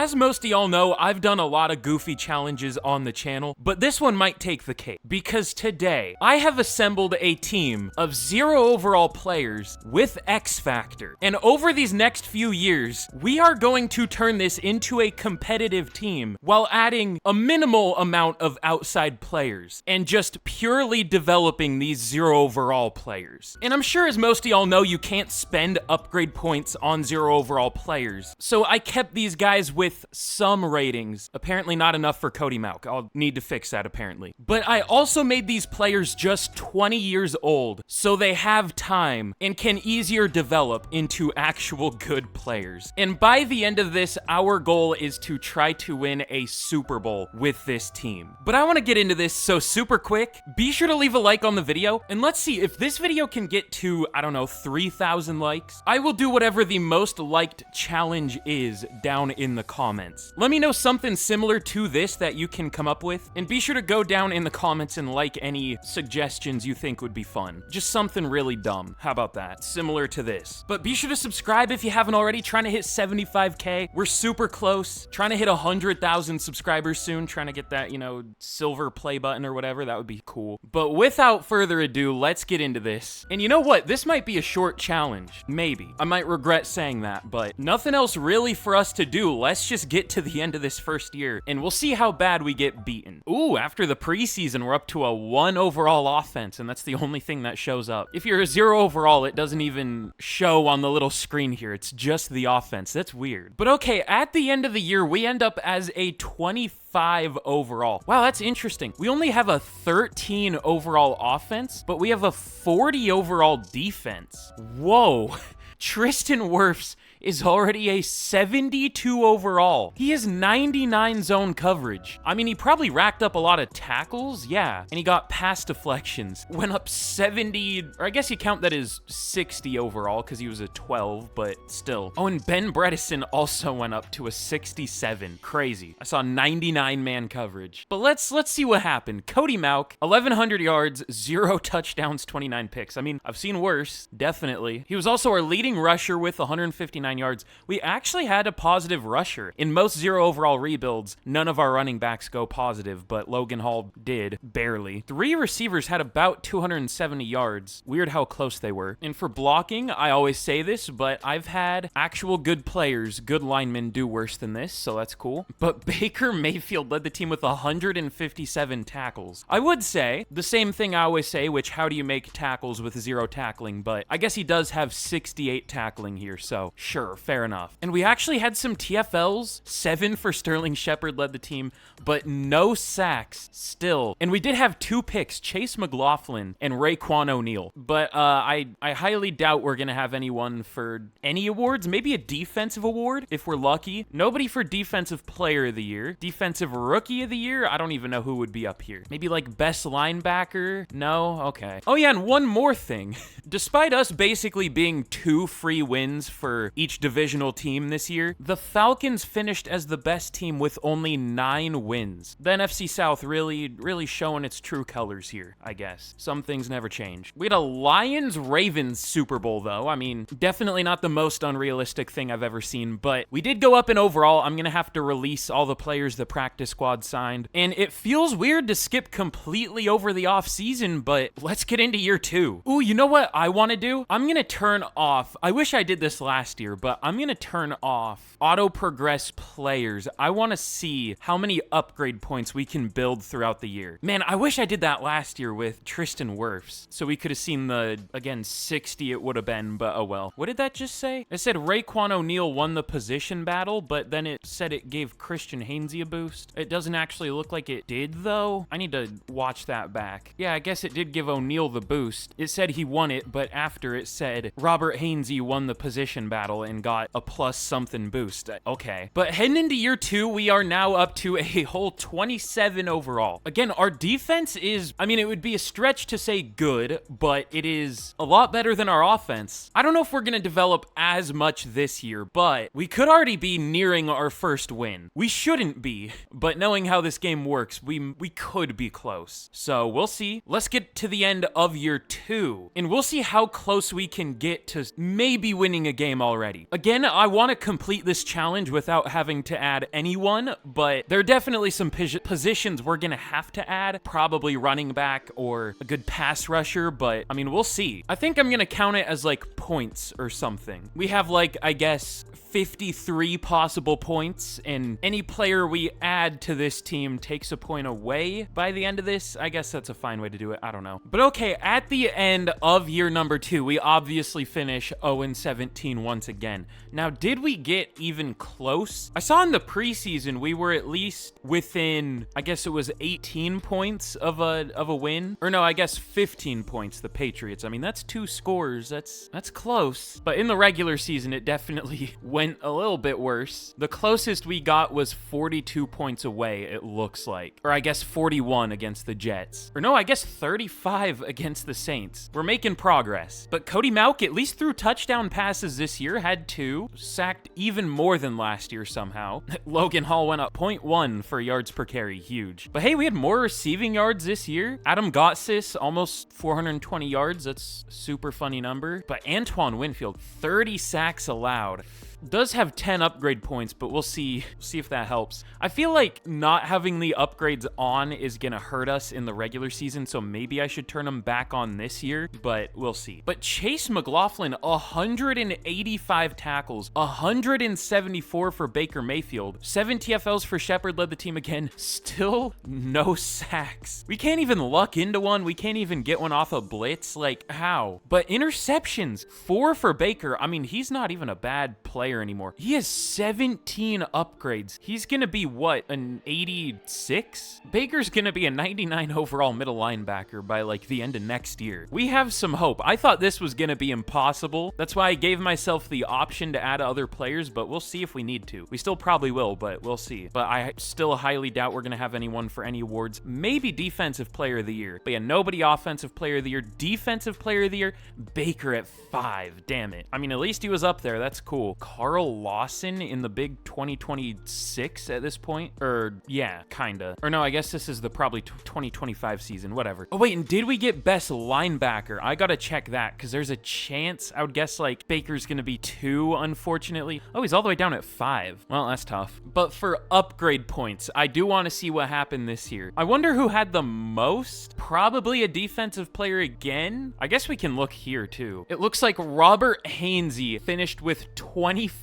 as most of y'all know, I've done a lot of goofy challenges on the channel, but this one might take the cake, because today, I have assembled a team of 0 overall players with X Factor, and over these next few years, we are going to turn this into a competitive team while adding a minimal amount of outside players, and just purely developing these 0 overall players. And I'm sure as most of y'all know, you can't spend upgrade points on 0 overall players, so I kept these guys with some ratings. Apparently not enough for Cody Mauk. I'll need to fix that apparently. But I also made these players just 20 years old, so they have time and can easier develop into actual good players. And by the end of this, our goal is to try to win a Super Bowl with this team. But I want to get into this, so super quick, be sure to leave a like on the video, and let's see if this video can get to, I don't know, 3,000 likes. I will do whatever the most liked challenge is down in the comments. Let me know something similar to this that you can come up with, and be sure to go down in the comments and like any suggestions you think would be fun. Just something really dumb. How about that? Similar to this. But be sure to subscribe if you haven't already. Trying to hit 75K. We're super close. Trying to hit 100,000 subscribers soon. Trying to get that, you know, silver play button or whatever. That would be cool. But without further ado, let's get into this. And you know what? This might be a short challenge. Maybe. I might regret saying that, but nothing else really for us to do. Let's just get to the end of this first year, and we'll see how bad we get beaten. Ooh, after the preseason, we're up to a 1 overall offense, and that's the only thing that shows up. If you're a 0 overall, it doesn't even show on the little screen here. It's just the offense. That's weird. But okay, at the end of the year, we end up as a 25 overall. Wow, that's interesting. We only have a 13 overall offense, but we have a 40 overall defense. Whoa. Tristan Wirfs is already a 72 overall. He has 99 zone coverage. I mean, he probably racked up a lot of tackles, yeah. And he got pass deflections. Went up 70, or I guess you count that as 60 overall because he was a 12, but still. Oh, and Ben Bredesen also went up to a 67. Crazy. I saw 99 man coverage. But let's see what happened. Cody Mauk, 1,100 yards, 0 touchdowns, 29 picks. I mean, I've seen worse, definitely. He was also our leading rusher with 159 yards. We actually had a positive rusher. In most 0 overall rebuilds, none of our running backs go positive, but Logan Hall did, barely. 3 receivers had about 270 yards. Weird how close they were. And for blocking, I always say this, but I've had actual good players, good linemen do worse than this, so that's cool. But Baker Mayfield led the team with 157 tackles. I would say the same thing I always say, which how do you make tackles with 0 tackling, but I guess he does have 68 tackling here, so sure. Fair enough. And we actually had some TFLs. 7 for Sterling Shepard led the team, but no sacks still. And we did have 2 picks, Chase McLaughlin and Raekwon O'Neal. But I highly doubt we're going to have anyone for any awards. Maybe a defensive award if we're lucky. Nobody for defensive player of the year. Defensive rookie of the year? I don't even know who would be up here. Maybe like best linebacker? No? Okay. Oh yeah, and one more thing. Despite us basically being 2 free wins for each divisional team this year, the Falcons finished as the best team with only 9 wins. The NFC South really showing its true colors here, I guess. Some things never change. We had a Lions-Ravens Super Bowl, though. I mean, definitely not the most unrealistic thing I've ever seen, but we did go up in overall. I'm gonna have to release all the players the practice squad signed, and it feels weird to skip completely over the offseason, but let's get into year 2. Ooh, you know what I want to do? I'm gonna turn off, I wish I did this last year, but I'm gonna turn off auto progress players. I want to see how many upgrade points we can build throughout the year. Man, I wish I did that last year with Tristan Wirfs, so we could have seen the, again, 60 it would have been, but oh well. What did that just say? It said Raekwon O'Neal won the position battle, but then it said it gave Christian Hainsey a boost. It doesn't actually look like it did, though. I need to watch that back. Yeah, I guess it did give O'Neal the boost. It said he won it, but after it said Robert Hainsey won the position battle and got a plus something boost. Okay. But heading into year 2, we are now up to a whole 27 overall. Again, our defense is, I mean, it would be a stretch to say good, but it is a lot better than our offense. I don't know if we're going to develop as much this year, but we could already be nearing our first win. We shouldn't be, but knowing how this game works, we could be close. So we'll see. Let's get to the end of year 2, and we'll see how close we can get to maybe winning a game already. already. Again, I want to complete this challenge without having to add anyone, but there are definitely some positions we're going to have to add. Probably running back or a good pass rusher, but I mean, we'll see. I think I'm going to count it as like points or something. We have like, I guess, 53 possible points, and any player we add to this team takes a point away by the end of this. I guess that's a fine way to do it. I don't know. But okay, at the end of year number 2, we obviously finish 0-17 once again. Now, did we get even close? I saw in the preseason we were at least within, I guess it was 18 points of a win. Or no, I guess 15 points, the Patriots. I mean, that's 2 scores. That's close. But in the regular season, it definitely went a little bit worse. The closest we got was 42 points away, it looks like. Or I guess 41 against the Jets. Or no, I guess 35 against the Saints. We're making progress. But Cody Mauch, at least through touchdown passes this year, had 2. Sacked even more than last year somehow. Logan Hall went up 0.1 for yards per carry. Huge. But hey, we had more receiving yards this year. Adam Gotsis, almost 420 yards. That's a super funny number. But Antoine Winfield, 30 sacks allowed. Does have 10 upgrade points, but we'll see if that helps. I feel like not having the upgrades on is gonna hurt us in the regular season, so maybe I should turn them back on this year, but we'll see. But Chase McLaughlin, 185 tackles, 174 for Baker Mayfield, 7 TFLs for Shepard, led the team again. Still no sacks. We can't even luck into one. We can't even get one off a blitz. Like, how? But interceptions, 4 for Baker. I mean, he's not even a bad player anymore. He has 17 upgrades. He's gonna be what, an 86? Baker's gonna be a 99 overall middle linebacker by like the end of next year. We have some hope. I thought this was gonna be impossible. That's why I gave myself the option to add other players, but we'll see if we need to. We still probably will, but we'll see. But I still highly doubt we're gonna have anyone for any awards. Maybe defensive player of the year. But yeah, nobody offensive player of the year. Defensive player of the year, Baker at 5. Damn it. I mean, at least he was up there. That's cool. Carl Lawson in the big 2026 at this point? Or, yeah, kinda. Or no, I guess this is the probably 2025 season, whatever. Oh, wait, and did we get best linebacker? I gotta check that, because there's a chance, I would guess, like, Baker's gonna be 2, unfortunately. Oh, he's all the way down at 5. Well, that's tough. But for upgrade points, I do want to see what happened this year. I wonder who had the most? Probably a defensive player again? I guess we can look here, too. It looks like Robert Hainsey finished with 25.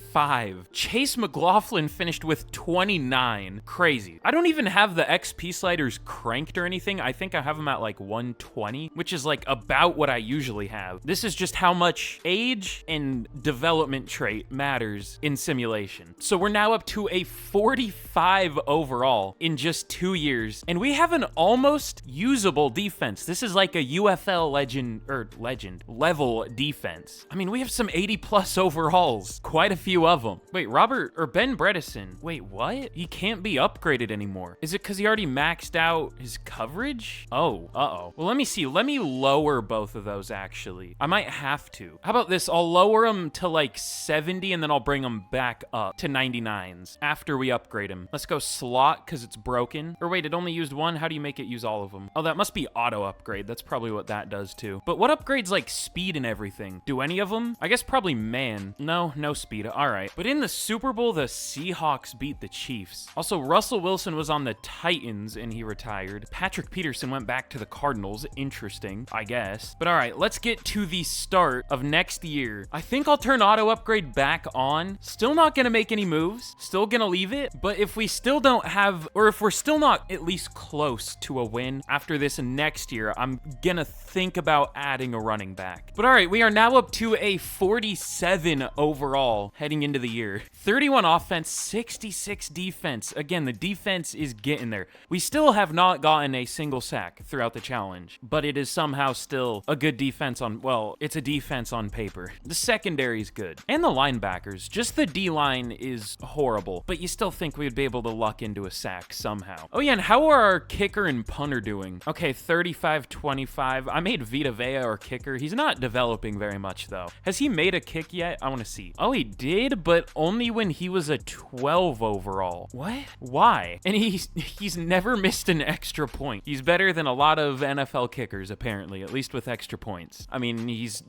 Chase McLaughlin finished with 29. Crazy. I don't even have the XP sliders cranked or anything. I think I have them at like 120, which is like about what I usually have. This is just how much age and development trait matters in simulation. So we're now up to a 45 overall in just 2 years, and we have an almost usable defense. This is like a UFL legend level defense. I mean, we have some 80 plus overalls. Quite a few of them. Wait, Robert or Ben Bredesen. Wait, what? He can't be upgraded anymore. Is it because he already maxed out his coverage? Oh, uh-oh. Well, let me see. Let me lower both of those, actually. I might have to. How about this? I'll lower them to like 70, and then I'll bring them back up to 99s after we upgrade him. Let's go slot, because it's broken. Or wait, it only used 1? How do you make it use all of them? Oh, that must be auto upgrade. That's probably what that does, too. But what upgrades like speed and everything? Do any of them? I guess probably man. No speed. All right. But in the Super Bowl, the Seahawks beat the Chiefs. Also, Russell Wilson was on the Titans and he retired. Patrick Peterson went back to the Cardinals. Interesting, I guess. But all right, let's get to the start of next year. I think I'll turn auto upgrade back on. Still not gonna make any moves. Still gonna leave it. But if we still don't have, or if we're still not at least close to a win after this next year, I'm gonna think about adding a running back. But all right, we are now up to a 47 overall heading into the year. 31 offense, 66 defense. Again, the defense is getting there. We still have not gotten a single sack throughout the challenge, but it is somehow still a good defense on, well, it's a defense on paper. The secondary is good. And the linebackers. Just the D-line is horrible, but you still think we'd be able to luck into a sack somehow. Oh yeah, and how are our kicker and punter doing? Okay, 35-25. I made Vita Vea our kicker. He's not developing very much though. Has he made a kick yet? I want to see. Oh, he did, but only when he was a 12 overall. What? Why? And he's never missed an extra point. He's better than a lot of NFL kickers, apparently, at least with extra points. I mean, he's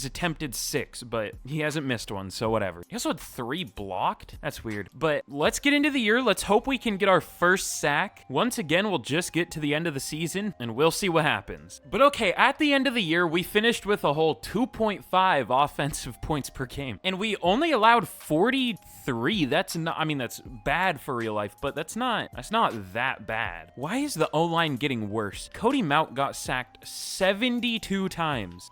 attempted 6, but he hasn't missed one, so whatever. He also had 3 blocked? That's weird. But let's get into the year. Let's hope we can get our first sack. Once again, we'll just get to the end of the season, and we'll see what happens. But okay, at the end of the year, we finished with a whole 2.5 offensive points per game, and we only allowed 43. That's not, I mean, that's bad for real life, but that's not that bad. Why is the O-line getting worse? Cody Mauch got sacked 72 times,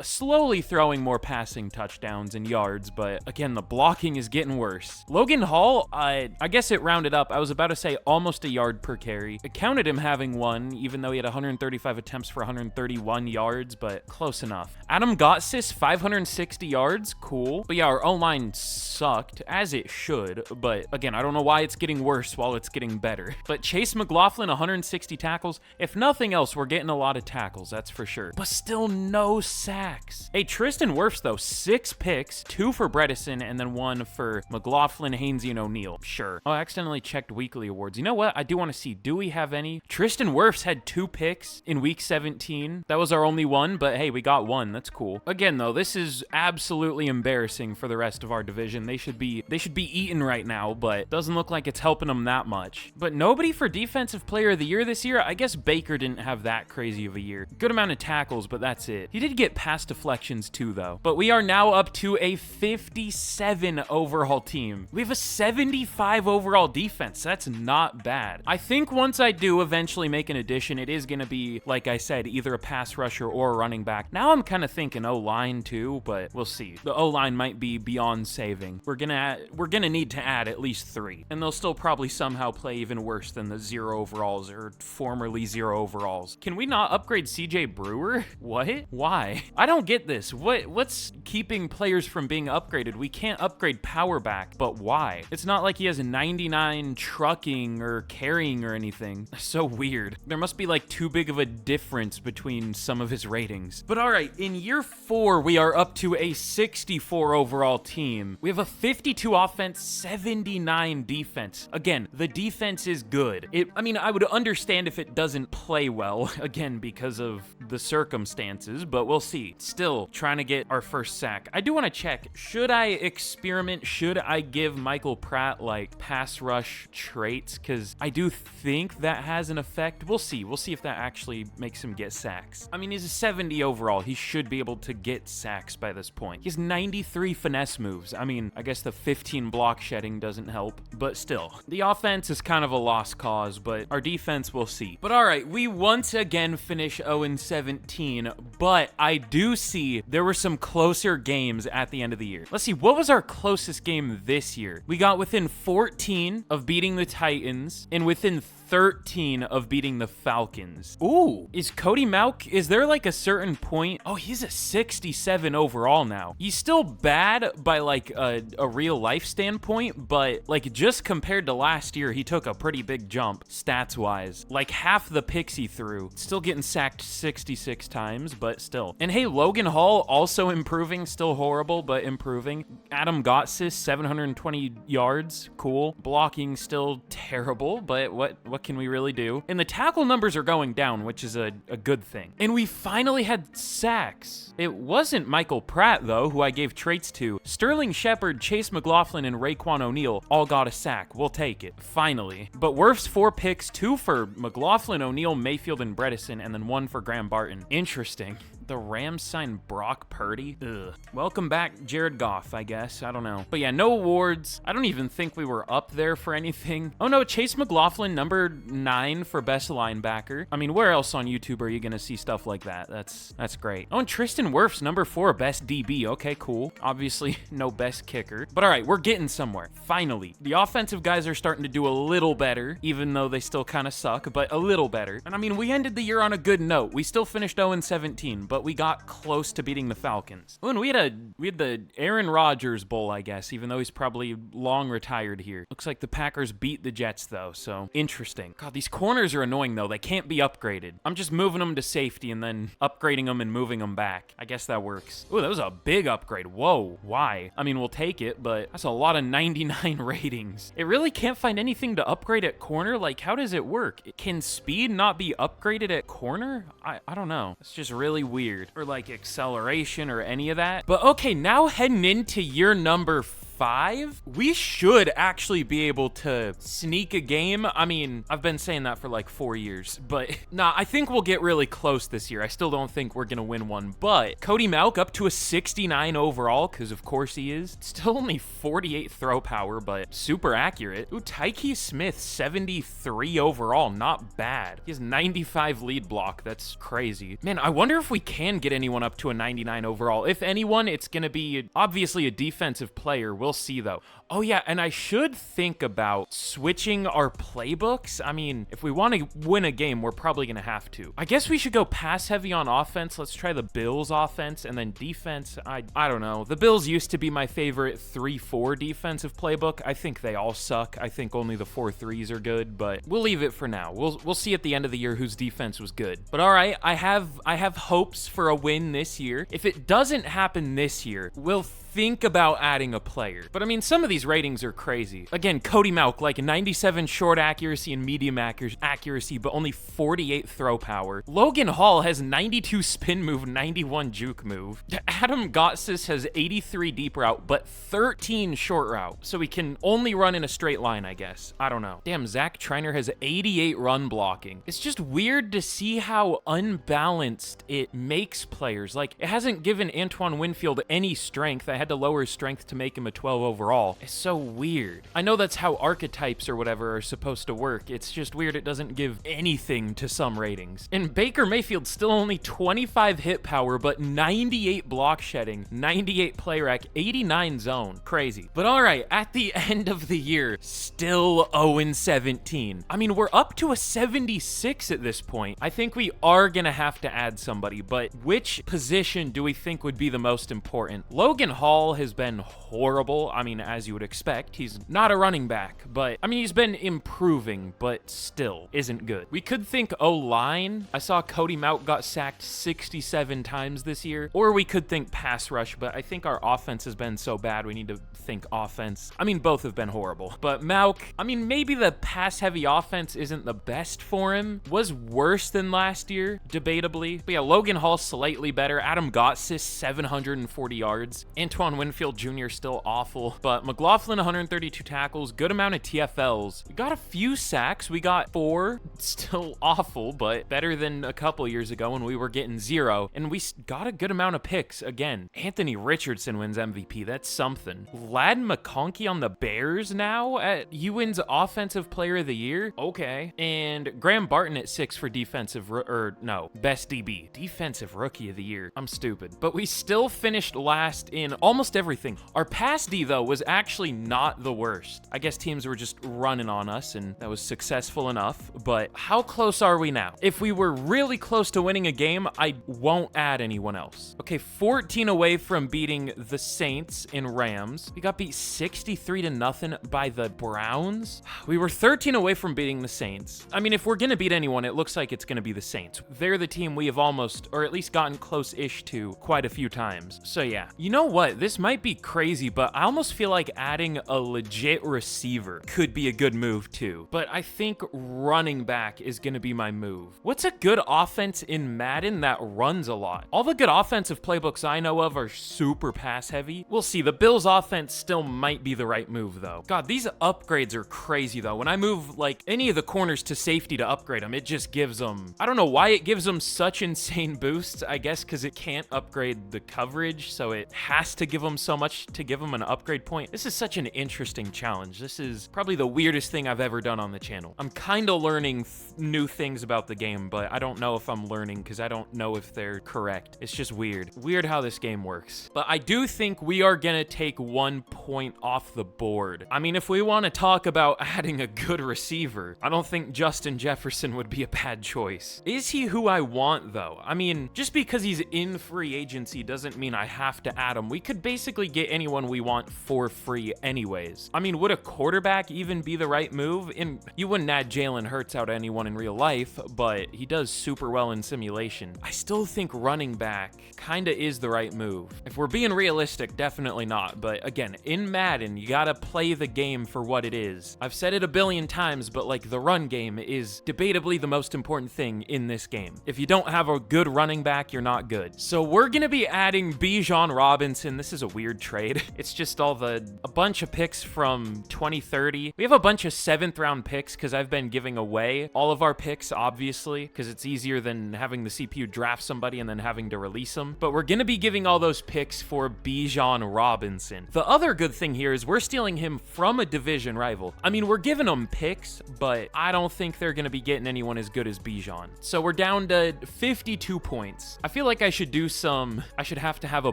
slowly throwing more passing touchdowns and yards, but again, the blocking is getting worse. Logan Hall, I guess it rounded up. I was about to say almost a yard per carry. It counted him having one, even though he had 135 attempts for 131 yards, but close enough. Adam Gotsis, 560 yards, cool. But yeah, our O-line sucked, as it should, but again, I don't know why it's getting worse while it's getting better. But Chase McLaughlin, 160 tackles. If nothing else, we're getting a lot of tackles, that's for sure. But still no sacks. Hey, Tristan Wirfs, though, 6 picks, 2 for Bredesen, and then 1 for McLaughlin, Hainsey, and O'Neal. Sure. Oh, I accidentally checked weekly awards. You know what? I do want to see, do we have any? Tristan Wirfs had 2 picks in week 17. That was our only one, but hey, we got 1. That's cool. Again, though, this is absolutely embarrassing for the rest of our division. They should be eaten right now, but doesn't look like it's helping them that much. But nobody for Defensive Player of the Year this year. I guess Baker didn't have that crazy of a year. Good amount of tackles, but that's it. He did get pass deflections too, though. But we are now up to a 57 overall team. We have a 75 overall defense. That's not bad. I think once I do eventually make an addition, it is going to be, like I said, either a pass rusher or a running back. Now I'm kind of thinking O-line too, but we'll see. The O-line might be beyond saving. We're gonna need to add at least 3, and they'll still probably somehow play even worse than the 0 overalls or formerly 0 overalls. Can we not upgrade CJ Brewer? What? Why? I don't get this. What's keeping players from being upgraded? We can't upgrade power back, but why? It's not like he has 99 trucking or carrying or anything. So weird. There must be like too big of a difference between some of his ratings. But all right, in year 4, we are up to a 64 overall team. We have a 52 offense, 79 defense. Again, the defense is good. I mean, I would understand if it doesn't play well, again, because of the circumstances, but we'll see. Still trying to get our first sack. I do want to check, should I experiment? Should I give Michael Pratt like pass rush traits? Because I do think that has an effect. We'll see. We'll see if that actually makes him get sacks. I mean, he's a 70 overall. He should be able to get sacks by this point. He has 93 finesse moves. I mean, I guess the 15 block shedding doesn't help, but still. The offense is kind of a lost cause, but our defense, we'll see. But all right, we once again finish 0-17, but I do see there were some closer games at the end of the year. Let's see, what was our closest game this year? We got within 14 of beating the Titans and within 13 of beating the Falcons. Ooh, is Cody Mauch, is there like a certain point? Oh, he's a 67 overall now. He's still bad by like a real life standpoint, but like just compared to last year, he took a pretty big jump stats wise. Like half the picks he threw. Still getting sacked 66 times, but still. And hey, Logan Hall also improving, still horrible, but improving. Adam Gotsis, 720 yards, cool. Blocking still terrible, but what can we really do? And the tackle numbers are going down, which is a good thing. And we finally had sacks. It wasn't Michael Pratt, though, who I gave traits to. Sterling Shepard, Chase McLaughlin, and Raekwon O'Neal all got a sack. We'll take it. Finally. But Wirfs 4 picks, 2 for McLaughlin, O'Neal, Mayfield, and Bredesen, and then 1 for Graham Barton. Interesting. The Rams signed Brock Purdy? Ugh. Welcome back, Jared Goff, I guess. I don't know. But yeah, no awards. I don't even think we were up there for anything. Oh no, Chase McLaughlin, number 9 for best linebacker. I mean, where else on YouTube are you gonna see stuff like that? That's great. Oh, and Tristan Wirfs, number 4, best DB. Okay, cool. Obviously, no best kicker. But all right, we're getting somewhere. Finally. The offensive guys are starting to do a little better, even though they still kind of suck, but a little better. And I mean, we ended the year on a good note. We still finished 0-17, but but we got close to beating the Falcons. Oh, and we had the Aaron Rodgers Bowl, I guess, even though he's probably long retired here. Looks like the Packers beat the Jets, though, so interesting. God, these corners are annoying, though. They can't be upgraded. I'm just moving them to safety and then upgrading them and moving them back. I guess that works. Oh, that was a big upgrade. Whoa, why? I mean, we'll take it, but that's a lot of 99 ratings. It really can't find anything to upgrade at corner? Like, how does it work? Can speed not be upgraded at corner? I don't know. It's just really weird. Or like acceleration or any of that. But okay, now heading into year number 5, we should actually be able to sneak a game. I mean, I've been saying that for like 4 years, but nah, I think we'll get really close this year. I still don't think we're gonna win one, but Cody Mauch up to a 69 overall, because of course he is. Still only 48 throw power, but super accurate. Ooh, Tyke Smith, 73 overall, not bad. He has 95 lead block, that's crazy. Man, I wonder if we can get anyone up to a 99 overall. If anyone, it's gonna be obviously a defensive player. We'll see though. Oh yeah, and I should think about switching our playbooks. I mean, if we want to win a game, we're probably gonna have to. I guess we should go pass heavy on offense. Let's try the Bills offense, and then defense. I don't know. The Bills used to be my favorite 3-4 defensive playbook. I think they all suck. I think only the 4-3s are good, but we'll leave it for now. We'll see at the end of the year whose defense was good. But all right, I have hopes for a win this year. If it doesn't happen this year, we'll think about adding a player. But I mean, some of these ratings are crazy. Again, Cody Mauch, like 97 short accuracy and medium accuracy, but only 48 throw power. Logan Hall has 92 spin move, 91 juke move. Adam Gotsis has 83 deep route, but 13 short route. So he can only run in a straight line, I guess. I don't know. Damn, Zach Triner has 88 run blocking. It's just weird to see how unbalanced it makes players. Like, it hasn't given Antoine Winfield any strength. I had to lower his strength to make him a 12 overall. It's so weird. I know that's how archetypes or whatever are supposed to work. It's just weird it doesn't give anything to some ratings. And Baker Mayfield still only 25 hit power, but 98 block shedding, 98 play rec, 89 zone. Crazy. But all right, at the end of the year, still 0-17. I mean, we're up to a 76 at this point. I think we are gonna have to add somebody, but which position do we think would be the most important? Logan Hall has been horrible. I mean, as you would expect, he's not a running back, but I mean, he's been improving, but still isn't good. We could think O-line. I saw Cody Mauch got sacked 67 times this year, or we could think pass rush, but I think our offense has been so bad, we need to think offense. I mean, both have been horrible, but Mauch, I mean, maybe the pass heavy offense isn't the best for him. Was worse than last year, debatably. But yeah, Logan Hall slightly better. Adam Gotsis, 740 yards. Antoine Winfield Jr. still awful, but McLaughlin 132 tackles, good amount of TFLs. We got a few sacks. We got 4, still awful, but better than a couple years ago when we were getting 0. And we got a good amount of picks again. Anthony Richardson wins MVP. That's something. Lad McConkey on the Bears now at UN's Offensive Player of the Year. Okay. And Graham Barton at 6 for best DB. Defensive Rookie of the Year. I'm stupid. But we still finished last in almost everything. Our pass D, though, was actually not the worst. I guess teams were just running on us, and that was successful enough. But how close are we now? If we were really close to winning a game, I won't add anyone else. Okay, 14 away from beating the Saints and Rams. We got beat 63-0 by the Browns. We were 13 away from beating the Saints. I mean, if we're gonna beat anyone, it looks like it's gonna be the Saints. They're the team we have almost, or at least gotten close-ish to quite a few times. So yeah, you know what? This might be crazy, but I almost feel like adding a legit receiver could be a good move too. But I think running back is gonna be my move. What's a good offense in Madden that runs a lot? All the good offensive playbooks I know of are super pass heavy. We'll see. The Bills offense still might be the right move though. God, these upgrades are crazy though. When I move like any of the corners to safety to upgrade them, it just gives them, I don't know why it gives them such insane boosts. I guess because it can't upgrade the coverage, so it has to give him so much to give him an upgrade point. This is such an interesting challenge. This is probably the weirdest thing I've ever done on the channel. I'm kind of learning new things about the game, but I don't know if I'm learning because I don't know if they're correct. It's just weird. Weird how this game works. But I do think we are gonna take 1 point off the board. I mean, if we want to talk about adding a good receiver, I don't think Justin Jefferson would be a bad choice. Is he who I want, though? I mean, just because he's in free agency doesn't mean I have to add him. We could basically get anyone we want for free anyways. I mean, would a quarterback even be the right move? You wouldn't add Jalen Hurts out to anyone in real life, but he does super well in simulation. I still think running back kinda is the right move. If we're being realistic, definitely not. But again, in Madden, you gotta play the game for what it is. I've said it a billion times, but like the run game is debatably the most important thing in this game. If you don't have a good running back, you're not good. So we're gonna be adding Bijan Robinson. This is a weird trade. It's just a bunch of picks from 2030. We have a bunch of 7th round picks because I've been giving away all of our picks, obviously, because it's easier than having the CPU draft somebody and then having to release them. But we're gonna be giving all those picks for Bijan Robinson. The other good thing here is we're stealing him from a division rival. I mean, we're giving them picks, but I don't think they're gonna be getting anyone as good as Bijan. So we're down to 52 points. I feel like I should have to have a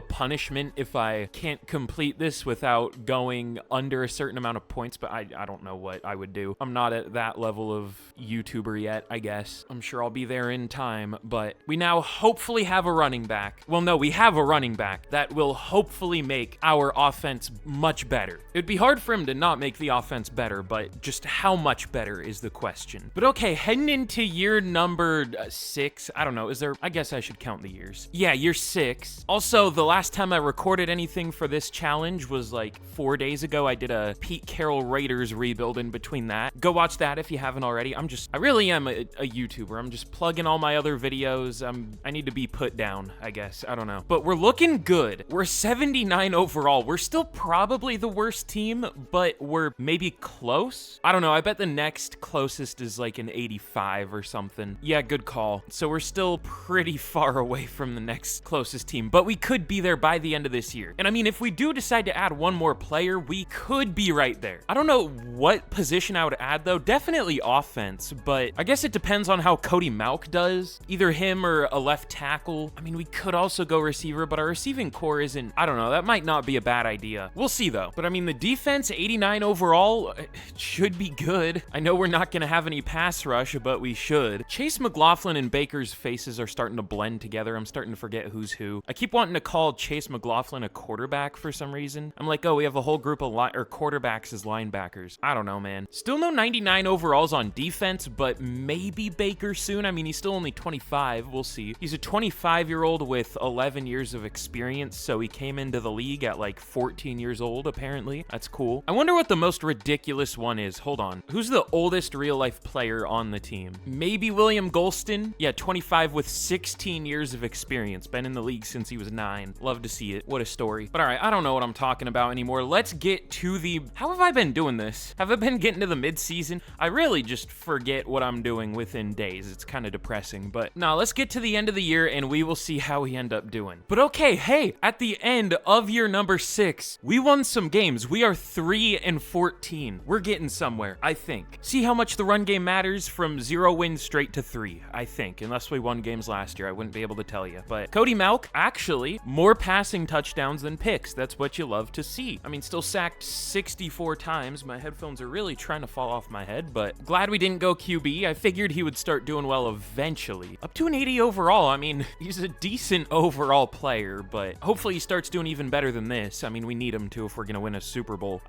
punishment if I can't complete this without going under a certain amount of points, but I don't know what I would do. I'm not at that level of YouTuber yet, I guess. I'm sure I'll be there in time, but we now hopefully have a running back. Well, no, we have a running back that will hopefully make our offense much better. It'd be hard for him to not make the offense better, but just how much better is the question. But okay, heading into year number 6, I don't know, I guess I should count the years. Yeah, year 6. Also, the last time I recorded anything for this challenge was like 4 days ago. I did a Pete Carroll Raiders rebuild in between that. Go watch that if you haven't already. I really am a YouTuber. I'm just plugging all my other videos. I need to be put down, I guess. I don't know. But we're looking good. We're 79 overall. We're still probably the worst team, but we're maybe close. I don't know. I bet the next closest is like an 85 or something. Yeah, good call. So we're still pretty far away from the next closest team, but we could be there by the end of this year. And I mean, if we do decide to add one more player, we could be right there. I don't know what position I would add though. Definitely offense, but I guess it depends on how Cody Mauch does. Either him or a left tackle. I mean, we could also go receiver, but our receiving core isn't, I don't know, that might not be a bad idea. We'll see though. But I mean, the defense, 89 overall, should be good. I know we're not gonna have any pass rush, but we should. Chase McLaughlin and Baker's faces are starting to blend together. I'm starting to forget who's who. I keep wanting to call Chase McLaughlin a quarterback for some reason. I'm like, oh, we have a whole group of quarterbacks as linebackers. I don't know, man. Still no 99 overalls on defense, but maybe Baker soon. I mean, he's still only 25. We'll see. He's a 25-year-old with 11 years of experience, so he came into the league at like 14 years old, apparently. That's cool. I wonder what the most ridiculous one is. Hold on. Who's the oldest real-life player on the team? Maybe William Golston? Yeah, 25 with 16 years of experience. Been in the league since he was 9. Love to see it. What a story. But all right, I don't know what I'm talking about anymore. Let's get to the... How have I been doing this? Have I been getting to the mid-season? I really just forget what I'm doing within days. It's kind of depressing. But no, let's get to the end of the year and we will see how we end up doing. But okay, hey, at the end of year number 6, we won some games. We are 3-14. We're getting somewhere, I think. See how much the run game matters from 0 wins straight to 3, I think. Unless we won games last year, I wouldn't be able to tell you. But Cody Mauch, actually, more passing touchdowns than picks. That's what you love to see. I mean, still sacked 64 times. My headphones are really trying to fall off my head, but glad we didn't go QB. I figured he would start doing well eventually. Up to an 80 overall. I mean, he's a decent overall player, but hopefully he starts doing even better than this. I mean, we need him to if we're going to win a Super Bowl.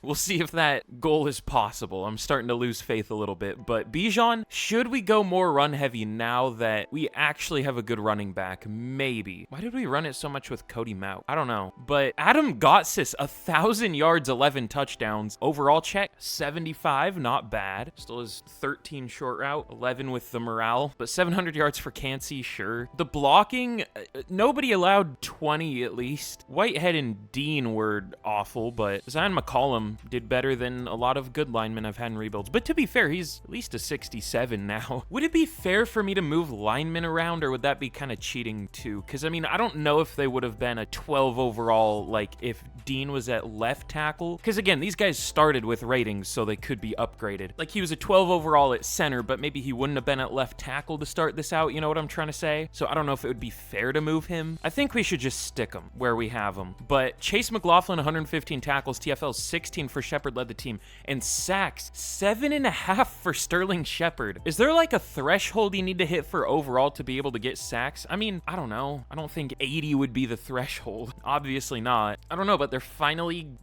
We'll see if that goal is possible. I'm starting to lose faith a little bit, but Bijan, should we go more run heavy now that we actually have a good running back? Maybe. Why did we run it so much with Cody Mauch? I don't know, but Adam Gotsis, 1,000 yards, 11 touchdowns. Overall check, 75, not bad. Still has 13 short route, 11 with the morale, but 700 yards for Cansey, sure. The blocking, nobody allowed 20 at least. Whitehead and Dean were awful, but Zion McCollum did better than a lot of good linemen I've had in rebuilds. But to be fair, he's at least a 67 now. Would it be fair for me to move linemen around, or would that be kind of cheating too? Because I mean, I don't know if they would have been a 12 overall, like if Dean was at left tackle. Because again, these guys started with ratings, so they could be upgraded. Like he was a 12 overall at center, but maybe he wouldn't have been at left tackle to start this out. You know what I'm trying to say? So I don't know if it would be fair to move him. I think we should just stick him where we have him. But Chase McLaughlin, 115 tackles, TFL 16 for Shepard led the team, and sacks 7.5 for Sterling Shepard. Is there like a threshold you need to hit for overall to be able to get sacks? I mean, I don't know. I don't think 80 would be the threshold. Obviously not. I don't know, but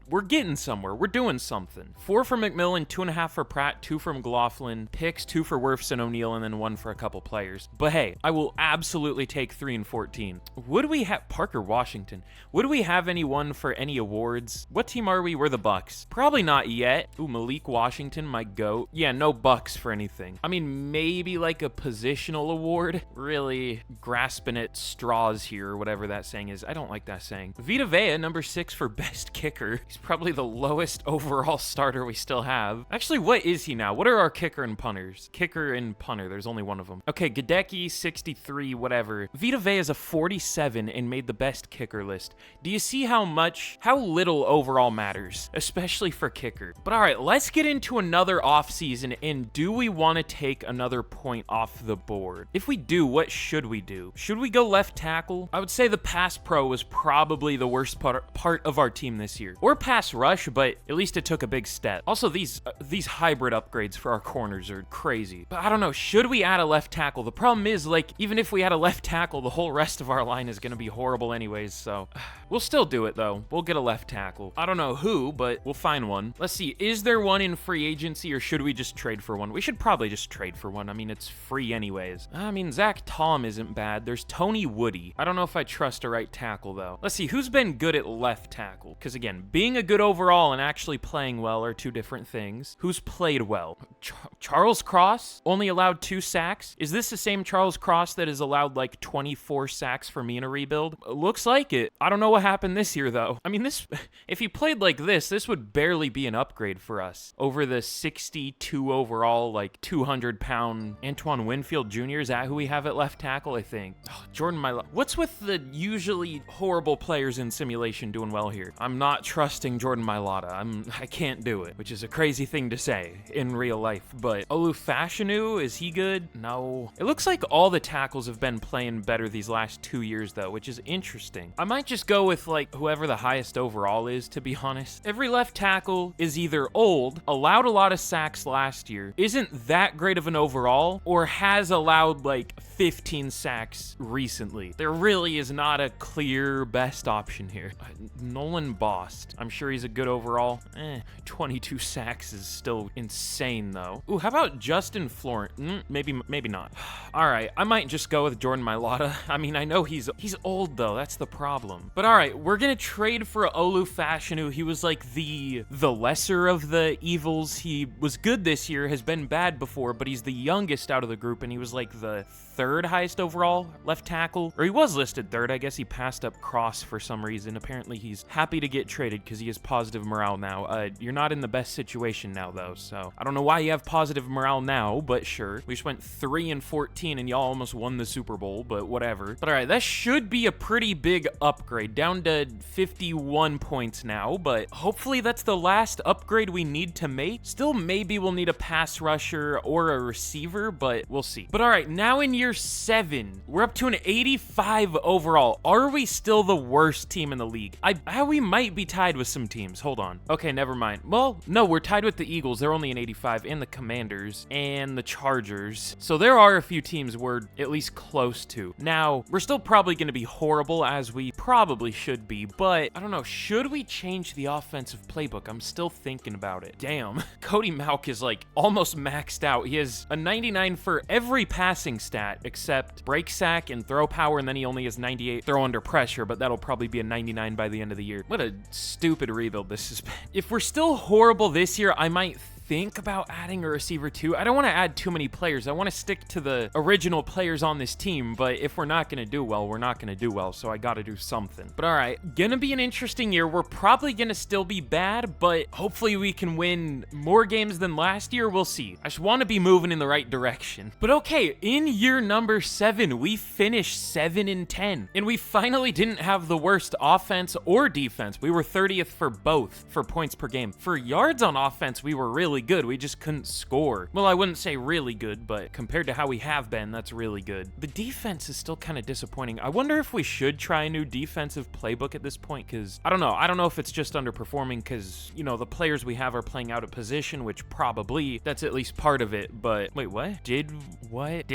we're getting somewhere. We're doing something. 4 for McMillan, 2.5 for Pratt, 2 for McLaughlin, picks, 2 for Wirfs and O'Neal, and then 1 for a couple players. But hey, I will absolutely take 3 and 14. Would we have Parker Washington? Would we have anyone for any awards? What team are we? We're the Bucks. Probably not yet. Ooh, Malik Washington, my goat. Yeah, no Bucks for anything. I mean, maybe like a positional award. Really grasping at straws here, or whatever that saying is. I don't like that saying. Vita Vea, number 6 for best kicker. He's probably the lowest overall starter we still have. Actually, what is he now? What are our kicker and punters? Kicker and punter. There's only one of them. Okay, Gadecki, 63, whatever. Vita Vea is a 47 and made the best kicker list. Do you see how little overall matters, especially for kicker? But all right, let's get into another offseason, and do we want to take another point off the board? If we do, what should we do? Should we go left tackle? I would say the pass pro was probably the worst part of our team this year. Or pass rush, but at least it took a big step. Also, these hybrid upgrades for our corners are crazy. But I don't know, should we add a left tackle? The problem is, like, even if we had a left tackle, the whole rest of our line is going to be horrible anyways, so we'll still do it, though. We'll get a left tackle. I don't know who, but we'll find one. Let's see, is there one in free agency, or should we just trade for one? We should probably just trade for one. I mean, it's free anyways. I mean, Zach Tom isn't bad. There's Tony Woody. I don't know if I trust a right tackle, though. Let's see, who's been good at left tackle? Because, again, being a good overall and actually playing well are two different things. Who's played well? Charles Cross only allowed 2 sacks. Is this the same Charles Cross that has allowed like 24 sacks for me in a rebuild? Looks like it. I don't know what happened this year, though. I mean, if he played like this would barely be an upgrade for us over the 62 overall, like 200-pound Antoine Winfield Jr. Is that who we have at left tackle? I think. Oh, Jordan Mailata. What's with the usually horrible players in simulation doing well here? I'm not trusting Jordan Mailata. I can't do it, which is a crazy thing to say in real life. But Olufashinu, is he good? No. It looks like all the tackles have been playing better these last 2 years, though, which is interesting. I might just go with like whoever the highest overall is, to be honest. Every left tackle is either old, allowed a lot of sacks last year, isn't that great of an overall, or has allowed like 15 sacks recently. There really is not a clear best option here. Nolan Bost. I'm sure he's a good overall. 22 sacks is still insane, though. Ooh, how about Justin Florent? Maybe not. All right, I might just go with Jordan Mailata. I mean, I know he's old, though. That's the problem. But all right, we're gonna trade for Olufashinu. He was like the lesser of the evils. He was good this year, has been bad before, but he's the youngest out of the group, and he was like the 3rd highest overall left tackle. Or he was listed 3rd. I guess he passed up Cross for some reason. Apparently, he's happy to get traded because he has positive morale now. You're not in the best situation now, though, so I don't know why you have positive morale now, but sure. We just went 3 and 14, and y'all almost won the Super Bowl, but whatever. But all right, that should be a pretty big upgrade, down to 51 points now, but hopefully that's the last upgrade we need to make. Still, maybe we'll need a pass rusher or a receiver, but we'll see. But all right, now in year 7, we're up to an 85 overall. Are we still the worst team in the league? We might be tied with some teams. Hold on. Okay, never mind. Well, no, we're tied with the Eagles. They're only an 85, and the Commanders, and the Chargers. So there are a few teams we're at least close to. Now, we're still probably going to be horrible, as we probably should be, but I don't know. Should we change the offensive playbook? I'm still thinking about it. Damn. Cody Mauch is like almost maxed out. He has a 99 for every passing stat except break sack and throw power, and then he only has 98 throw under pressure, but that'll probably be a 99 by the end of the year. What a stupid rebuild this has been. If we're still horrible this year, I might think about adding a receiver too. I don't want to add too many players. I want to stick to the original players on this team, but if we're not going to do well, we're not going to do well, so I got to do something. But all right, gonna be an interesting year. We're probably going to still be bad, but hopefully we can win more games than last year. We'll see. I just want to be moving in the right direction. But okay, in year number 7, we finished 7-10, and we finally didn't have the worst offense or defense. We were 30th for both for points per game. For yards on offense, we were really good. We just couldn't score. Well, I wouldn't say really good, but compared to how we have been, that's really good. The defense is still kind of disappointing. I wonder if we should try a new defensive playbook at this point, because I don't know. I don't know if it's just underperforming because, you know, the players we have are playing out of position, which probably that's at least part of it. But wait, what? Did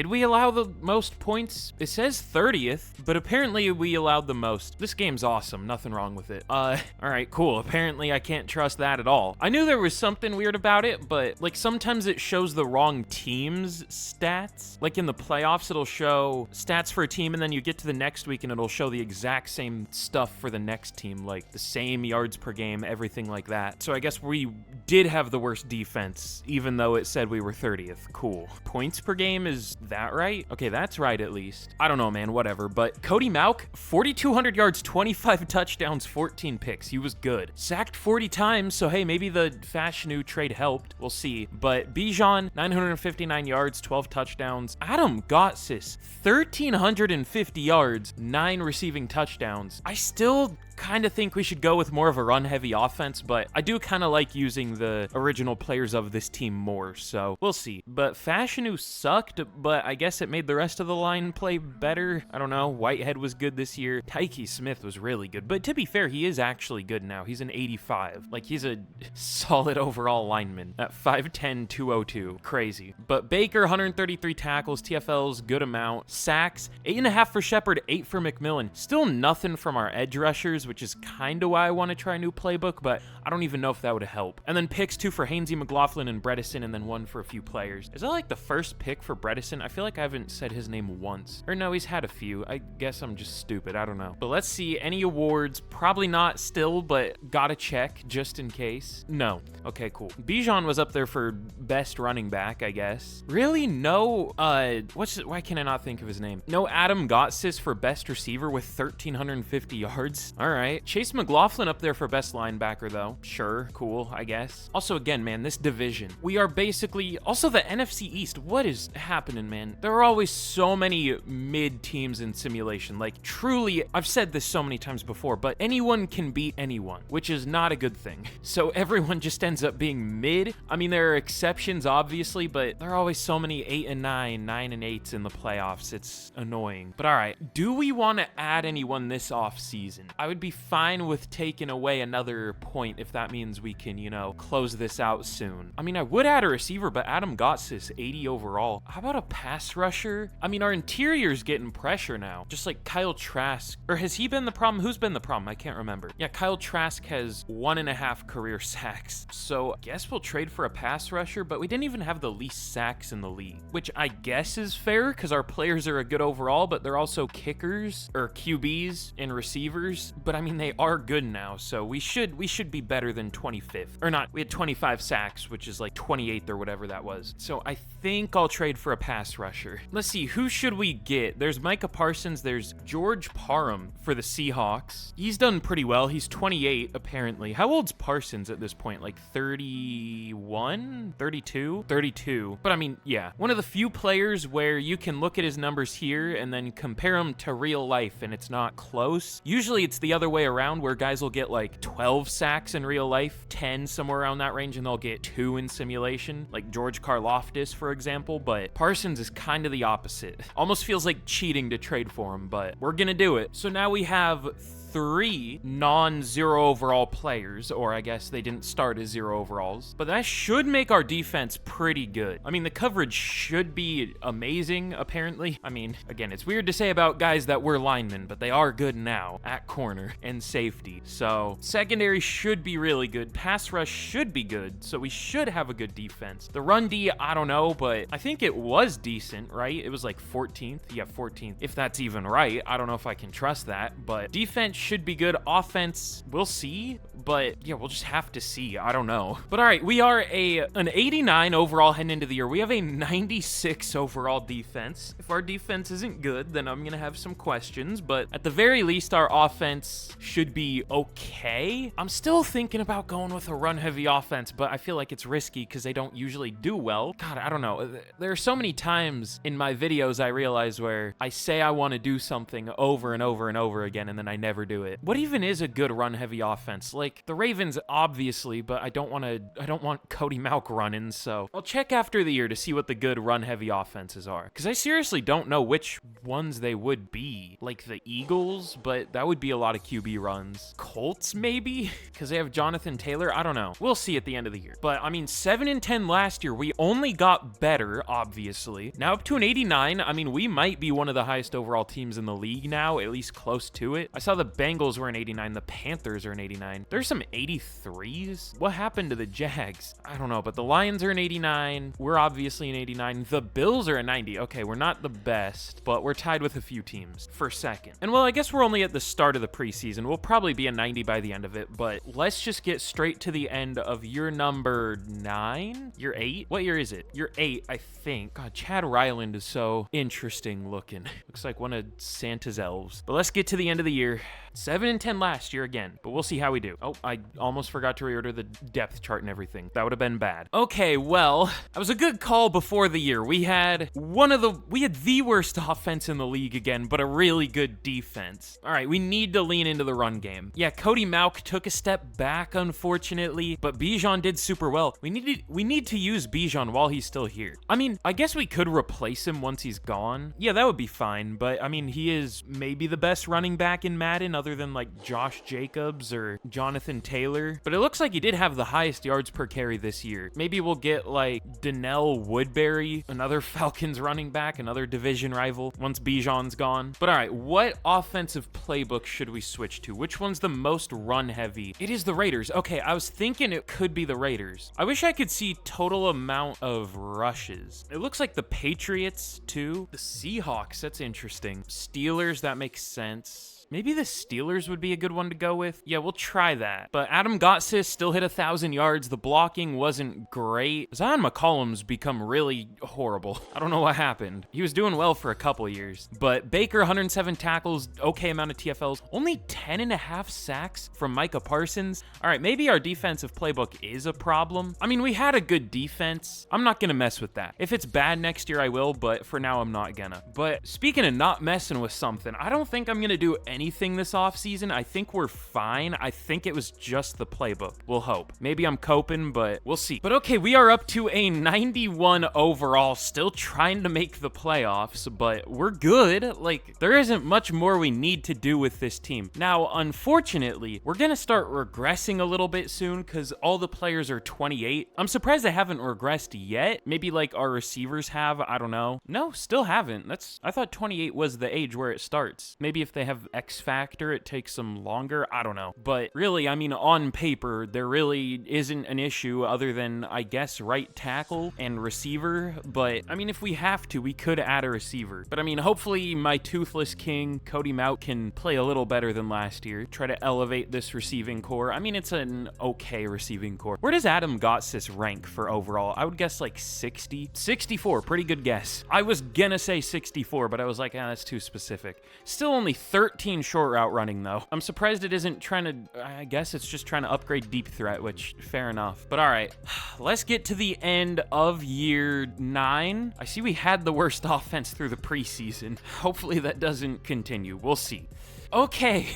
we allow the most points? It says 30th, but apparently we allowed the most. This game's awesome. Nothing wrong with it. All right, cool. Apparently I can't trust that at all. I knew there was something weird about it, but like sometimes it shows the wrong team's stats. Like in the playoffs, it'll show stats for a team, and then you get to the next week and it'll show the exact same stuff for the next team, like the same yards per game, everything like that. So I guess we did have the worst defense, even though it said we were 30th. Cool. Points per game, is that right? Okay, that's right at least. I don't know, man, whatever. But Cody Mauk, 4,200 yards, 25 touchdowns, 14 picks. He was good. Sacked 40 times, so hey, maybe the Fashanu trade helped. We'll see. But Bijan, 959 yards, 12 touchdowns. Adam Gotsis, 1,350 yards, 9 receiving touchdowns. I still kind of think we should go with more of a run-heavy offense, but I do kind of like using the original players of this team more, so we'll see. But Fashanu sucked, but I guess it made the rest of the line play better. I don't know. Whitehead was good this year. Tyke Smith was really good, but to be fair, he is actually good now. He's an 85. Like, he's a solid overall lineman at 5'10", 202. Crazy. But Baker, 133 tackles, TFLs, good amount. Sacks, 8.5 for Shepard, 8 for McMillan. Still nothing from our edge rushers, which is kind of why I want to try a new playbook, but I don't even know if that would help. And then picks, 2 for Hainsey, McLaughlin, and Bredesen, and then 1 for a few players. Is that like the first pick for Bredesen? I feel like I haven't said his name once. Or no, he's had a few. I guess I'm just stupid. I don't know. But let's see. Any awards? Probably not still, but gotta check just in case. No. Okay, cool. Bijan was up there for best running back, I guess. Really? No, why can I not think of his name? No Adam Gotsis for best receiver with 1,350 yards. All right. Chase McLaughlin up there for best linebacker, though. Sure. Cool, I guess. Also, again, man, this division. We are basically... Also, the NFC East. What is happening, man? There are always so many mid teams in simulation. Like, truly, I've said this so many times before, but anyone can beat anyone, which is not a good thing. So everyone just ends up being mid. I mean, there are exceptions, obviously, but there are always so many 8 and 9, 9 and 8s in the playoffs. It's annoying. But all right, do we want to add anyone this off season? I would be fine with taking away another point if that means we can, you know, close this out soon. I mean, I would add a receiver, but Adam Gotsis, 80 overall. How about a pass rusher? I mean, our interior's getting pressure now. Just like Kyle Trask. Or has he been the problem? Who's been the problem? I can't remember. Yeah, Kyle Trask has 1.5 career sacks. So I guess we'll trade for a pass rusher, but we didn't even have the least sacks in the league, which I guess is fair because our players are a good overall, but they're also kickers or QBs and receivers. But I mean, they are good now, so we should be better than 25th. Or not, we had 25 sacks, which is like 28th or whatever that was. So I think I'll trade for a pass rusher. Let's see, who should we get? There's Micah Parsons, there's George Parham for the Seahawks. He's done pretty well. He's 28, apparently. How old's Parsons at this point? Like 31? 32? 32. But I mean, yeah. One of the few players where you can look at his numbers here and then compare them to real life and it's not close. Usually it's the other way around where guys will get like 12 sacks in real life, 10 somewhere around that range, and they'll get 2 in simulation, like George Karlaftis, for example. But Parsons is kind of the opposite. Almost feels like cheating to trade for him, but we're gonna do it. So now we have 3 non-zero overall players, or I guess they didn't start as 0 overalls, but that should make our defense pretty good. I mean, the coverage should be amazing, apparently. I mean, again, it's weird to say about guys that were linemen, but they are good now at corner and safety. So secondary should be really good. Pass rush should be good, so we should have a good defense. The run D, I don't know, but I think it was decent, right? It was like 14th. Yeah, 14th. If that's even right. I don't know if I can trust that, but defense should be good. Offense, we'll see. But yeah, we'll just have to see. I don't know. But all right, we are an 89 overall heading into the year. We have a 96 overall defense. If our defense isn't good, then I'm going to have some questions. But at the very least, our offense should be okay. I'm still thinking about going with a run-heavy offense, but I feel like it's risky because they don't usually do well. God, I don't know. There are so many times in my videos I realize where I say I want to do something over and over and over again, and then I never do it. What even is a good run-heavy offense? Like, the Ravens, obviously, but I don't want Cody Mauch running, so I'll check after the year to see what the good run-heavy offenses are. Because I seriously don't know which ones they would be. Like the Eagles, but that would be a lot of QB runs. Colts, maybe? Because they have Jonathan Taylor? I don't know. We'll see at the end of the year. But, I mean, 7-10 last year, we only got better, obviously. Now up to an 89, I mean, we might be one of the highest overall teams in the league now, at least close to it. I saw the Bengals were an 89, the Panthers are an 89. There's some 83s. What happened to the Jags? I don't know, but the Lions are an 89. We're obviously an 89. The Bills are a 90. Okay, we're not the best, but we're tied with a few teams for second. And well, I guess we're only at the start of the preseason. We'll probably be a 90 by the end of it, but let's just get straight to the end of year number 9? Year 8? What year is it? Year 8, I think. God, Chad Ryland is so interesting looking. Looks like one of Santa's elves. But let's get to the end of the year. 7-10 last year again, but we'll see how we do. Oh, I almost forgot to reorder the depth chart and everything. That would have been bad. Okay, well, that was a good call before the year. We had the worst offense in the league again, but a really good defense. All right, we need to lean into the run game. Yeah, Cody Mauch took a step back, unfortunately, but Bijan did super well. We need to use Bijan while he's still here. I mean, I guess we could replace him once he's gone. Yeah, that would be fine, but I mean, he is maybe the best running back in Madden other than like Josh Jacobs or Jonathan Taylor. But it looks like he did have the highest yards per carry this year. Maybe we'll get like Donnell Woodbury, another Falcons running back, another division rival once Bijan's gone. But all right, what offensive playbook should we switch to? Which one's the most run heavy? It is the Raiders. Okay, I was thinking it could be the Raiders. I wish I could see total amount of rushes. It looks like the Patriots too. The Seahawks, that's interesting. Steelers, that makes sense. Maybe the Steelers would be a good one to go with. Yeah, we'll try that. But Adam Gotsis still hit 1,000 yards. The blocking wasn't great. Zion McCollum's become really horrible. I don't know what happened. He was doing well for a couple years. But Baker, 107 tackles, okay amount of TFLs. Only 10.5 sacks from Micah Parsons. All right, maybe our defensive playbook is a problem. I mean, we had a good defense. I'm not gonna mess with that. If it's bad next year, I will, but for now, I'm not gonna. But speaking of not messing with something, I don't think I'm gonna do anything this offseason. I think we're fine. I think it was just the playbook. We'll hope. Maybe I'm coping, but we'll see. But okay, we are up to a 91 overall, still trying to make the playoffs, but we're good. Like, there isn't much more we need to do with this team. Now, unfortunately, we're gonna start regressing a little bit soon because all the players are 28. I'm surprised they haven't regressed yet. Maybe like our receivers have, I don't know. No, still haven't. I thought 28 was the age where it starts. Maybe if they have X factor, it takes them longer. I don't know. But really, I mean, on paper, there really isn't an issue other than, I guess, right tackle and receiver. But I mean, if we have to, we could add a receiver. But I mean, hopefully my toothless king, Cody Mauch, can play a little better than last year. Try to elevate this receiving core. I mean, it's an okay receiving core. Where does Adam Gotsis rank for overall? I would guess like 60. 64, pretty good guess. I was gonna say 64, but I was like, that's too specific. Still only 13 short route running though. I'm surprised it isn't trying to, I guess it's just trying to upgrade deep threat, which fair enough. But all right, let's get to the end of year 9. I see we had the worst offense through the preseason. Hopefully that doesn't continue. We'll see. Okay.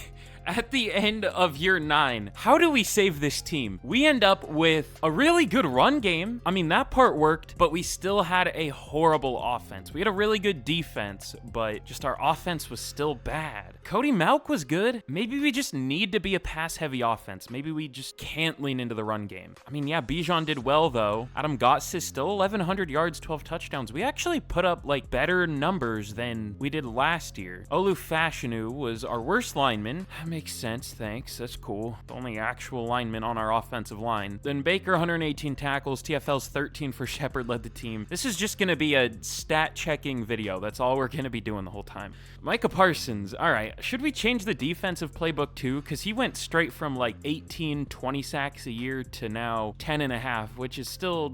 At the end of year 9, how do we save this team? We end up with a really good run game. I mean, that part worked, but we still had a horrible offense. We had a really good defense, but just our offense was still bad. Cody Mauch was good. Maybe we just need to be a pass-heavy offense. Maybe we just can't lean into the run game. I mean, yeah, Bijan did well, though. Adam Gotsis still 1,100 yards, 12 touchdowns. We actually put up, like, better numbers than we did last year. Olu Fashanu was our worst lineman. makes sense, thanks. That's cool. The only actual lineman on our offensive line. Then Baker, 118 tackles. TFL's 13 for Shepard led the team. This is just gonna be a stat-checking video. That's all we're gonna be doing the whole time. Micah Parsons. All right, should we change the defensive playbook too? Because he went straight from like 18, 20 sacks a year to now 10 and a half, which is still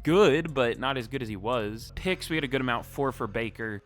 good, but not as good as he was. Picks, we had a good amount, 4 for Baker.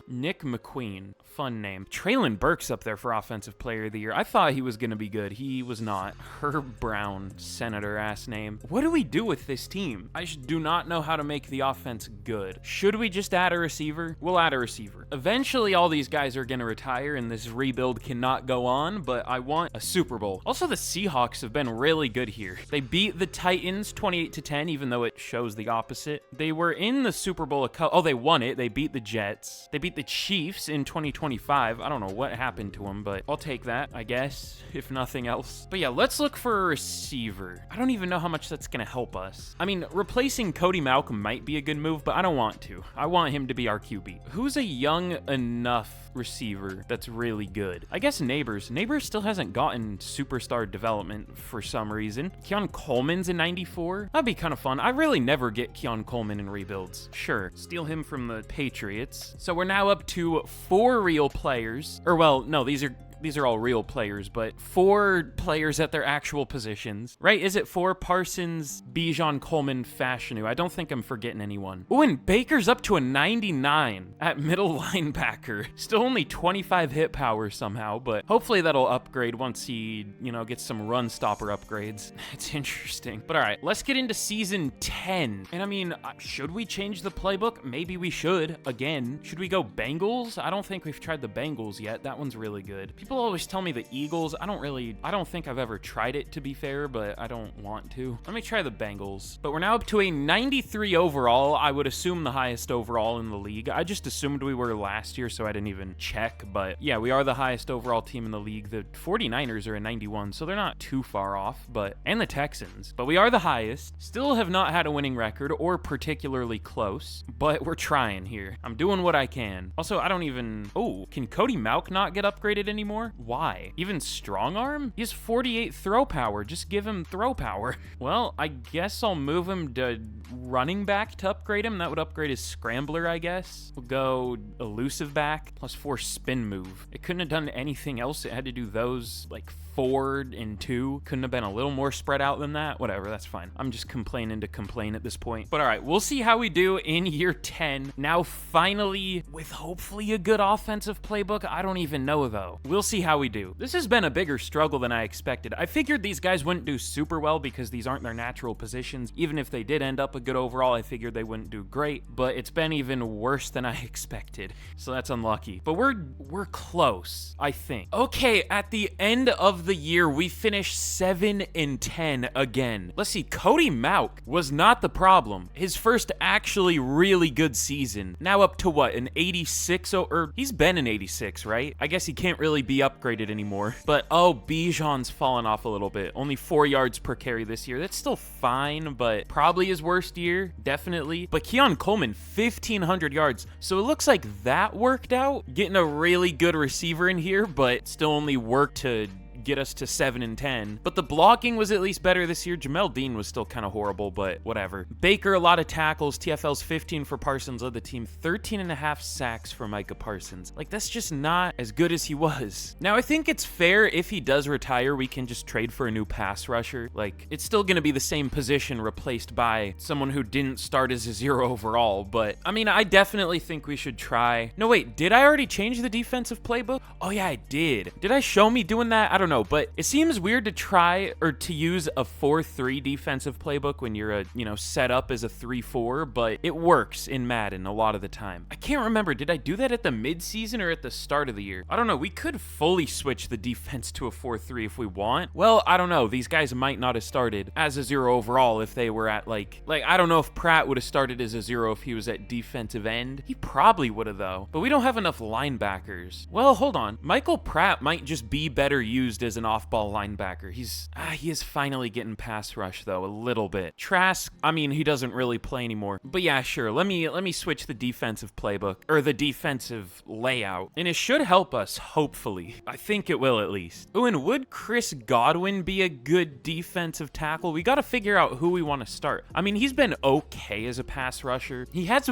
Nick McQueen. Fun name. Traylon Burks up there for Offensive Player of the Year. I thought he was going to be good. He was not. Herb Brown, senator-ass name. What do we do with this team? I do not know how to make the offense good. Should we just add a receiver? We'll add a receiver. Eventually, all these guys are going to retire, and this rebuild cannot go on, but I want a Super Bowl. Also, the Seahawks have been really good here. They beat the Titans 28-10, even though it shows the opposite. They were in the Super Bowl they won it. They beat the Jets. They beat the Chiefs in 2025. I don't know what happened to them, but I'll take that, I guess, if nothing else. But yeah, let's look for a receiver. I don't even know how much that's going to help us. I mean, replacing Cody Malcolm might be a good move, but I don't want to. I want him to be our QB. Who's a young enough receiver that's really good? I guess Neighbors. Neighbors still hasn't gotten superstar development for some reason. Keon Coleman's in 94. That'd be kind of fun. I really never get Keon Coleman in rebuilds. Sure, steal him from the Patriots. So we're now up to 4 real players. Or well, no, these are all real players, but 4 players at their actual positions. Right? Is it 4? Parsons, Bijan, Coleman, Fashanu. I don't think I'm forgetting anyone. Oh, and Baker's up to a 99 at middle linebacker. Still only 25 hit power somehow, but hopefully that'll upgrade once he, gets some run stopper upgrades. It's interesting. But all right, let's get into season 10. And I mean, should we change the playbook? Maybe we should. Again, should we go Bengals? I don't think we've tried the Bengals yet. That one's really good. People always tell me the Eagles. I don't think I've ever tried it, to be fair, but I don't want to. Let me try the Bengals. But we're now up to a 93 overall. I would assume the highest overall in the league. I just assumed we were last year, so I didn't even check. But yeah, we are the highest overall team in the league. The 49ers are a 91, so they're not too far off, and the Texans. But we are the highest. Still have not had a winning record or particularly close, but we're trying here. I'm doing what I can. Also, can Cody Malk not get upgraded anymore? Why? Even strong arm? He has 48 throw power. Just give him throw power. Well, I guess I'll move him to running back to upgrade him. That would upgrade his scrambler, I guess. We'll go elusive back plus 4 spin move. It couldn't have done anything else. It had to do those like 4 and 2. Couldn't have been a little more spread out than that. Whatever, that's fine. I'm just complaining to complain at this point. But all right, we'll see how we do in year 10. Now, finally, with hopefully a good offensive playbook. I don't even know, though. We'll see how we do. This has been a bigger struggle than I expected. I figured these guys wouldn't do super well because these aren't their natural positions. Even if they did end up a good overall, I figured they wouldn't do great, but it's been even worse than I expected. So that's unlucky. But we're close, I think. Okay, at the end of the year, we finished 7-10 again. Let's see, Cody Malk was not the problem. His first actually really good season. Now up to what, an 86? Or he's been an 86, right? I guess he can't really be upgraded anymore. But Bijan's fallen off a little bit. Only 4 yards per carry this year. That's still fine, but probably his worst year, definitely. But Keon Coleman, 1,500 yards. So it looks like that worked out. Getting a really good receiver in here, but still only worked to get us to 7-10. But the blocking was at least better this year. Jamel Dean was still kind of horrible, but whatever. Baker, a lot of tackles. TFL's 15 for Parsons led the team. 13.5 sacks for Micah Parsons. Like, that's just not as good as he was. Now, I think it's fair if he does retire, we can just trade for a new pass rusher. Like, it's still going to be the same position replaced by someone who didn't start as a 0 overall. But, I mean, I definitely think we should try. No, wait, did I already change the defensive playbook? Oh, yeah, I did. Did I show me doing that? I don't know, but it seems weird to try or to use a 4-3 defensive playbook when you're set up as a 3-4, but it works in Madden a lot of the time. I can't remember, did I do that at the midseason or at the start of the year? I don't know. We could fully switch the defense to a 4-3 if we want. Well, I don't know. These guys might not have started as a 0 overall if they were at like I don't know if Pratt would have started as a 0 if he was at defensive end. He probably would have though, but we don't have enough linebackers. Well, hold on. Michael Pratt might just be better used used as an off-ball linebacker. He is finally getting pass rush though, a little bit. Trask, I mean, he doesn't really play anymore. But yeah, sure. Let me switch the defensive playbook or the defensive layout, and it should help us. Hopefully, I think it will at least. Oh, and would Chris Godwin be a good defensive tackle? We got to figure out who we want to start. I mean, he's been okay as a pass rusher. He has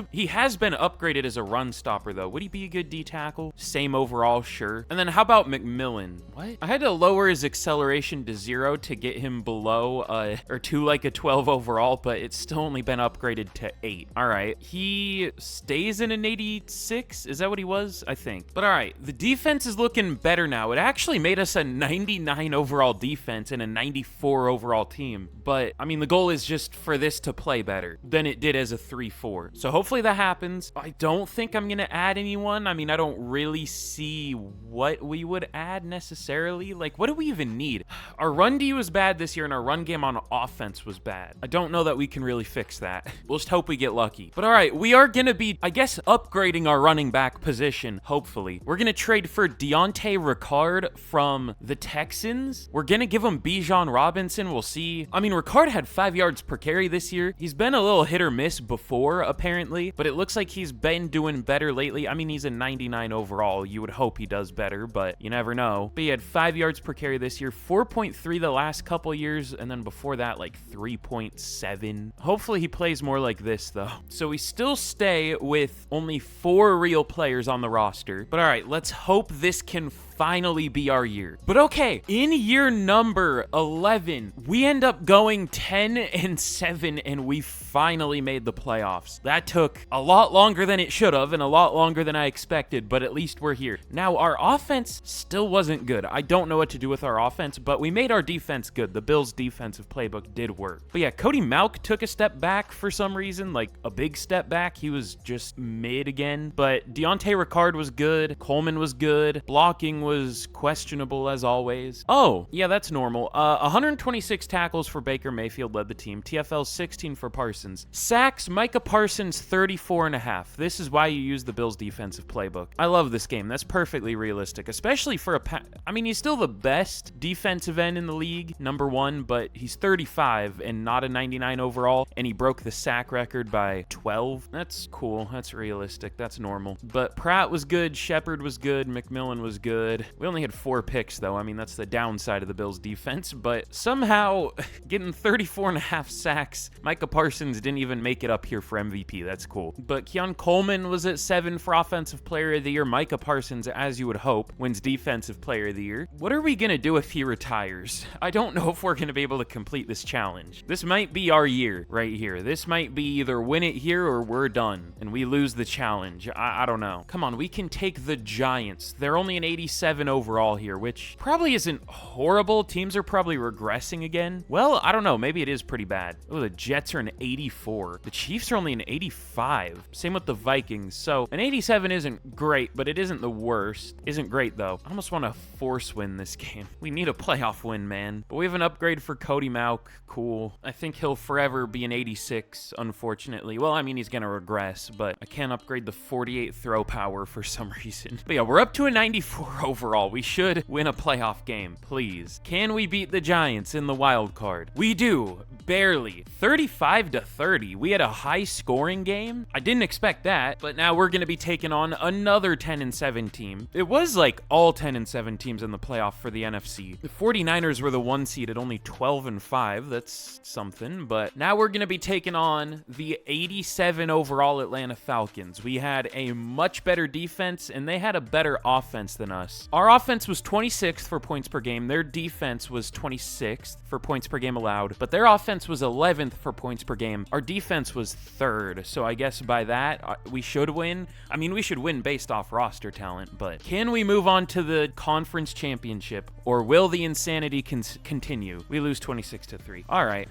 been upgraded as a run stopper though. Would he be a good D tackle? Same overall, sure. And then how about McMillan? What? I had to lower his acceleration to 0 to get him below or to like a 12 overall, but it's still only been upgraded to 8. All right. He stays in an 86. Is that what he was? I think. But all right, the defense is looking better now. It actually made us a 99 overall defense and a 94 overall team. But I mean, the goal is just for this to play better than it did as a 3-4. So hopefully that happens. I don't think I'm going to add anyone. I mean, I don't really see what we would add necessarily. Like, what do we even need? Our run D was bad this year and our run game on offense was bad. I don't know that we can really fix that. We'll just hope we get lucky. But all right, we are going to be, I guess, upgrading our running back position, hopefully. We're going to trade for Deontay Ricard from the Texans. We're going to give him Bijan Robinson. We'll see. I mean, Ricard had 5 yards per carry this year. He's been a little hit or miss before, apparently, but it looks like he's been doing better lately. I mean, he's a 99 overall. You would hope he does better, but you never know. But he had 5 yards per carry this year, 4.3 the last couple years, and then before that, like 3.7. Hopefully he plays more like this, though. So we still stay with only 4 real players on the roster. But all right, let's hope this can finally be our year. But okay, in year number 11, we end up going 10-7, and we finally made the playoffs. That took a lot longer than it should have and a lot longer than I expected, but at least we're here. Now, our offense still wasn't good. I don't know what to do with our offense, but we made our defense good. The Bills' defensive playbook did work. But yeah, Cody Mauch took a step back for some reason, like a big step back. He was just mid again, but Deontay Ricard was good. Coleman was good. Blocking was questionable as always. Oh, yeah, that's normal. 126 tackles for Baker Mayfield led the team. TFL 16 for Parsons. Sacks, Micah Parsons 34.5. This is why you use the Bills defensive playbook. I love this game. That's perfectly realistic, especially for I mean, he's still the best defensive end in the league, number 1, but he's 35 and not a 99 overall, and he broke the sack record by 12. That's cool. That's realistic. That's normal. But Pratt was good. Shepard was good. McMillan was good. We only had 4 picks, though. I mean, that's the downside of the Bills' defense, but somehow getting 34.5 sacks, Micah Parsons didn't even make it up here for MVP. That's cool. But Keon Coleman was at 7 for Offensive Player of the Year. Micah Parsons, as you would hope, wins Defensive Player of the Year. What are we going to do if he retires? I don't know if we're going to be able to complete this challenge. This might be our year right here. This might be either win it here or we're done, and we lose the challenge. I don't know. Come on, we can take the Giants. They're only an 87 overall here, which probably isn't horrible. Teams are probably regressing again. Well, I don't know. Maybe it is pretty bad. Oh, the Jets are an 84. The Chiefs are only an 85. Same with the Vikings. So an 87 isn't great, but it isn't the worst. Isn't great, though. I almost want to force win this game. We need a playoff win, man. But we have an upgrade for Cody Mauch. Cool. I think he'll forever be an 86, unfortunately. Well, I mean, he's going to regress, but I can't upgrade the 48 throw power for some reason. But yeah, we're up to a 94 overall. We should win a playoff game, please. Can we beat the Giants in the wild card? We do. Barely. 35-30. We had a high scoring game. I didn't expect that, but now we're going to be taking on another 10-7 team. It was like all 10-7 teams in the playoff for the NFC. The 49ers were the 1 seed at only 12-5. That's something, but now we're going to be taking on the 87 overall Atlanta Falcons. We had a much better defense and they had a better offense than us. Our offense was 26th for points per game. Their defense was 26th for points per game allowed, but their offense was 11th for points per game. Our defense was 3rd, so I guess by that, we should win. I mean, we should win based off roster talent, but can we move on to the conference championship, or will the insanity continue? We lose 26-3. All right.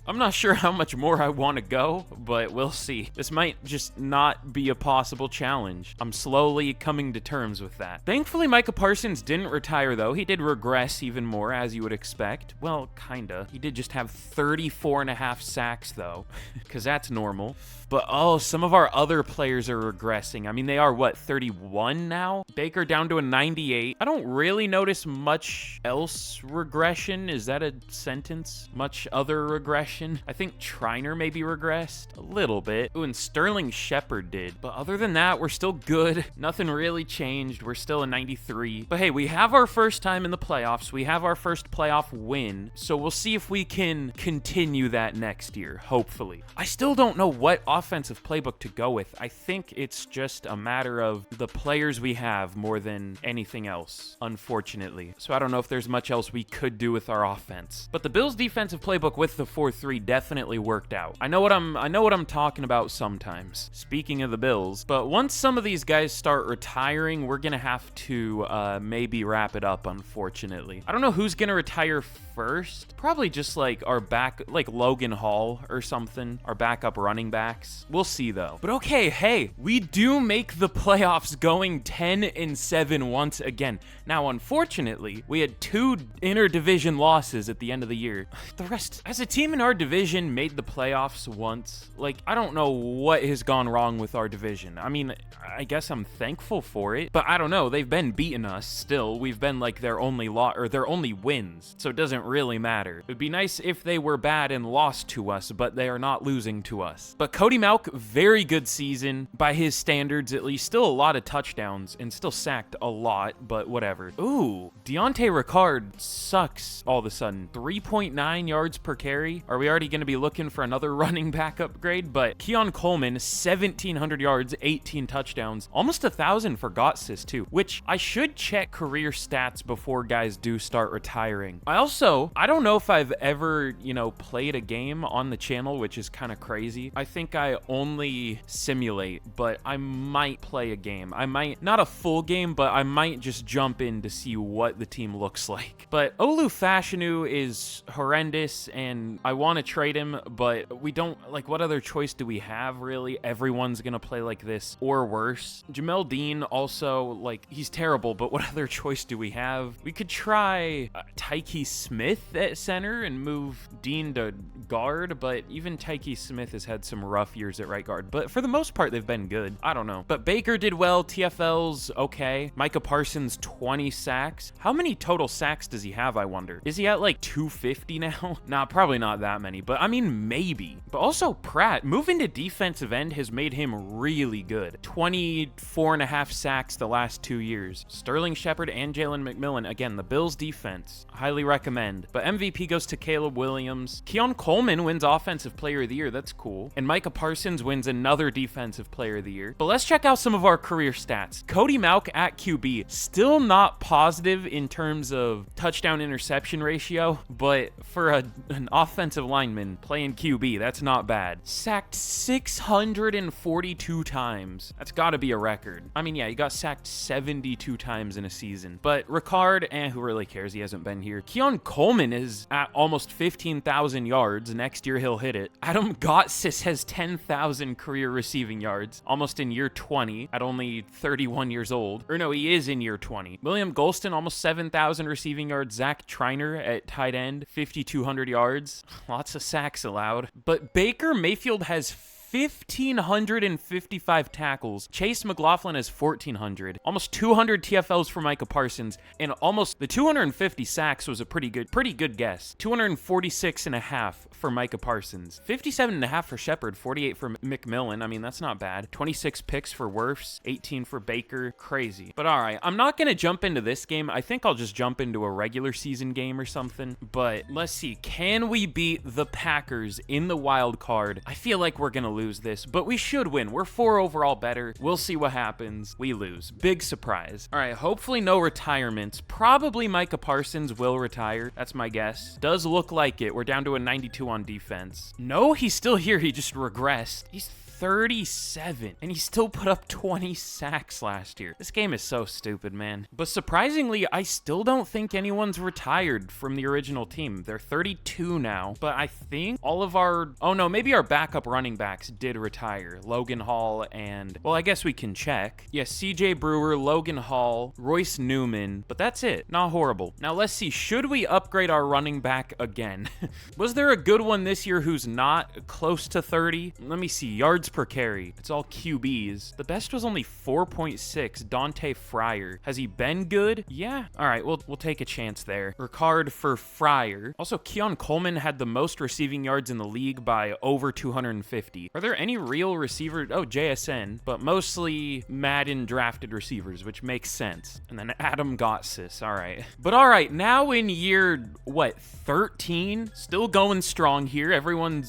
I'm not sure how much more I want to go, but we'll see. This might just not be a possible challenge. I'm slowly coming to terms with that. Thankfully, Micah Micah Parsons didn't retire, though. He did regress even more, as you would expect. Well, kinda. He did just have 34.5 sacks, though, because that's normal. But, oh, some of our other players are regressing. I mean, they are, what, 31 now? Baker down to a 98. I don't really notice much else regression. Is that a sentence? Much other regression? I think Triner maybe regressed a little bit. Ooh, and Sterling Shepard did. But other than that, we're still good. Nothing really changed. We're still a 93. But hey, we have our first time in the playoffs. We have our first playoff win. So we'll see if we can continue that next year, hopefully. I still don't know what offensive playbook to go with. I think it's just a matter of the players we have more than anything else, unfortunately. So I don't know if there's much else we could do with our offense. But the Bills' defensive playbook with the 4-3 definitely worked out. I know what I'm talking about sometimes. Speaking of the Bills, but once some of these guys start retiring, we're gonna have to maybe wrap it up, unfortunately. I don't know who's gonna retire first. Probably just like our back, like Logan Hall or something, our backup running backs. We'll see though. But okay, hey, we do make the playoffs going 10-7 once again. Now, unfortunately, we had 2 interdivision losses at the end of the year. The rest, as a team in our division, made the playoffs once. Like, I don't know what has gone wrong with our division. I mean, I guess I'm thankful for it, but I don't know. They've been beating us still. We've been like their only their only wins, so it doesn't really matter. It'd be nice if they were bad and lost to us, but they are not losing to us. But Cody Mauch, very good season by his standards, at least. Still a lot of touchdowns and still sacked a lot, but whatever. Ooh, Deontay Ricard sucks all of a sudden. 3.9 yards per carry. Are we already going to be looking for another running back upgrade? But Keon Coleman, 1,700 yards, 18 touchdowns, almost 1,000 for Gotsis too, which I should check career stats before guys do start retiring. I don't know if I've ever, played a game on the channel, which is kind of crazy. I think I only simulate, but I might play a game. I might, not a full game, but I might just jump in to see what the team looks like. But Olu Fashanu is horrendous, and I want to trade him, but we don't, like, what other choice do we have, really? Everyone's going to play like this or worse. Jamel Dean also, like, he's terrible, but what other choice do we have? We could try Tyke Smith at center and move Dean to guard, but even Tyke Smith has had some rough years at right guard. But for the most part, they've been good. I don't know. But Baker did well. TFL's okay. Micah Parsons, 20 sacks. How many total sacks does he have, I wonder? Is he at like 250 now? Nah, probably not that many, but I mean, maybe. But also Pratt, moving to defensive end has made him really good. 24.5 sacks the last 2 years. Sterling Shepard and Jalen McMillan. Again, the Bills defense, highly recommend. But MVP goes to Caleb Williams. Keon Coleman wins Offensive Player of the Year. That's cool. And Micah Parsons wins another Defensive Player of the Year. But let's check out some of our career stats. Cody Mauch at QB, still not positive in terms of touchdown interception ratio, but for an offensive lineman playing QB, that's not bad. Sacked 642 times. That's got to be a record. I mean, yeah, he got sacked 72 times in a season. But Ricard, who really cares? He hasn't been here. Keon Coleman is at almost 15,000 yards. Next year, he'll hit it. Adam Gotsis has 10,000 career receiving yards, almost in year 20 at only 31 years old. Or no, he is in year 20. William Golston, almost 7,000 receiving yards. Zach Triner at tight end, 5,200 yards. Lots of sacks allowed. But Baker Mayfield has 1,555 tackles. Chase McLaughlin has 1,400. Almost 200 TFLs for Micah Parsons, and almost the 250 sacks was a pretty good guess. 246.5 for Micah Parsons. 57.5 for Shepard, 48 for McMillan. I mean, that's not bad. 26 picks for Wirfs, 18 for Baker. Crazy. But all right, I'm not going to jump into this game. I think I'll just jump into a regular season game or something. But let's see. Can we beat the Packers in the wild card? I feel like we're going to lose this, but we should win. We're 4 overall better. We'll see what happens. We lose. Big surprise. All right, hopefully no retirements. Probably Micah Parsons will retire. That's my guess. Does look like it. We're down to a 92 on defense. No, he's still here. He just regressed. He's 37, and he still put up 20 sacks last year. This game is so stupid, man. But surprisingly, I still don't think anyone's retired from the original team. They're 32 now, but I think all of our, oh no, maybe our backup running backs did retire. Logan Hall and, well, I guess we can check. Yes, CJ Brewer, Logan Hall, Royce Newman, but that's it. Not horrible. Now let's see, should we upgrade our running back again? Was there a good one this year who's not close to 30? Let me see, yards per carry. It's all QBs. The best was only 4.6, Dante Fryer. Has he been good? Yeah. All right, we'll take a chance there. Ricard for Fryer. Also, Keon Coleman had the most receiving yards in the league by over 250. Are there any real receivers? Oh, JSN, but mostly Madden drafted receivers, which makes sense. And then Adam Gotsis. All right. But all right, now in year, what, 13? Still going strong here.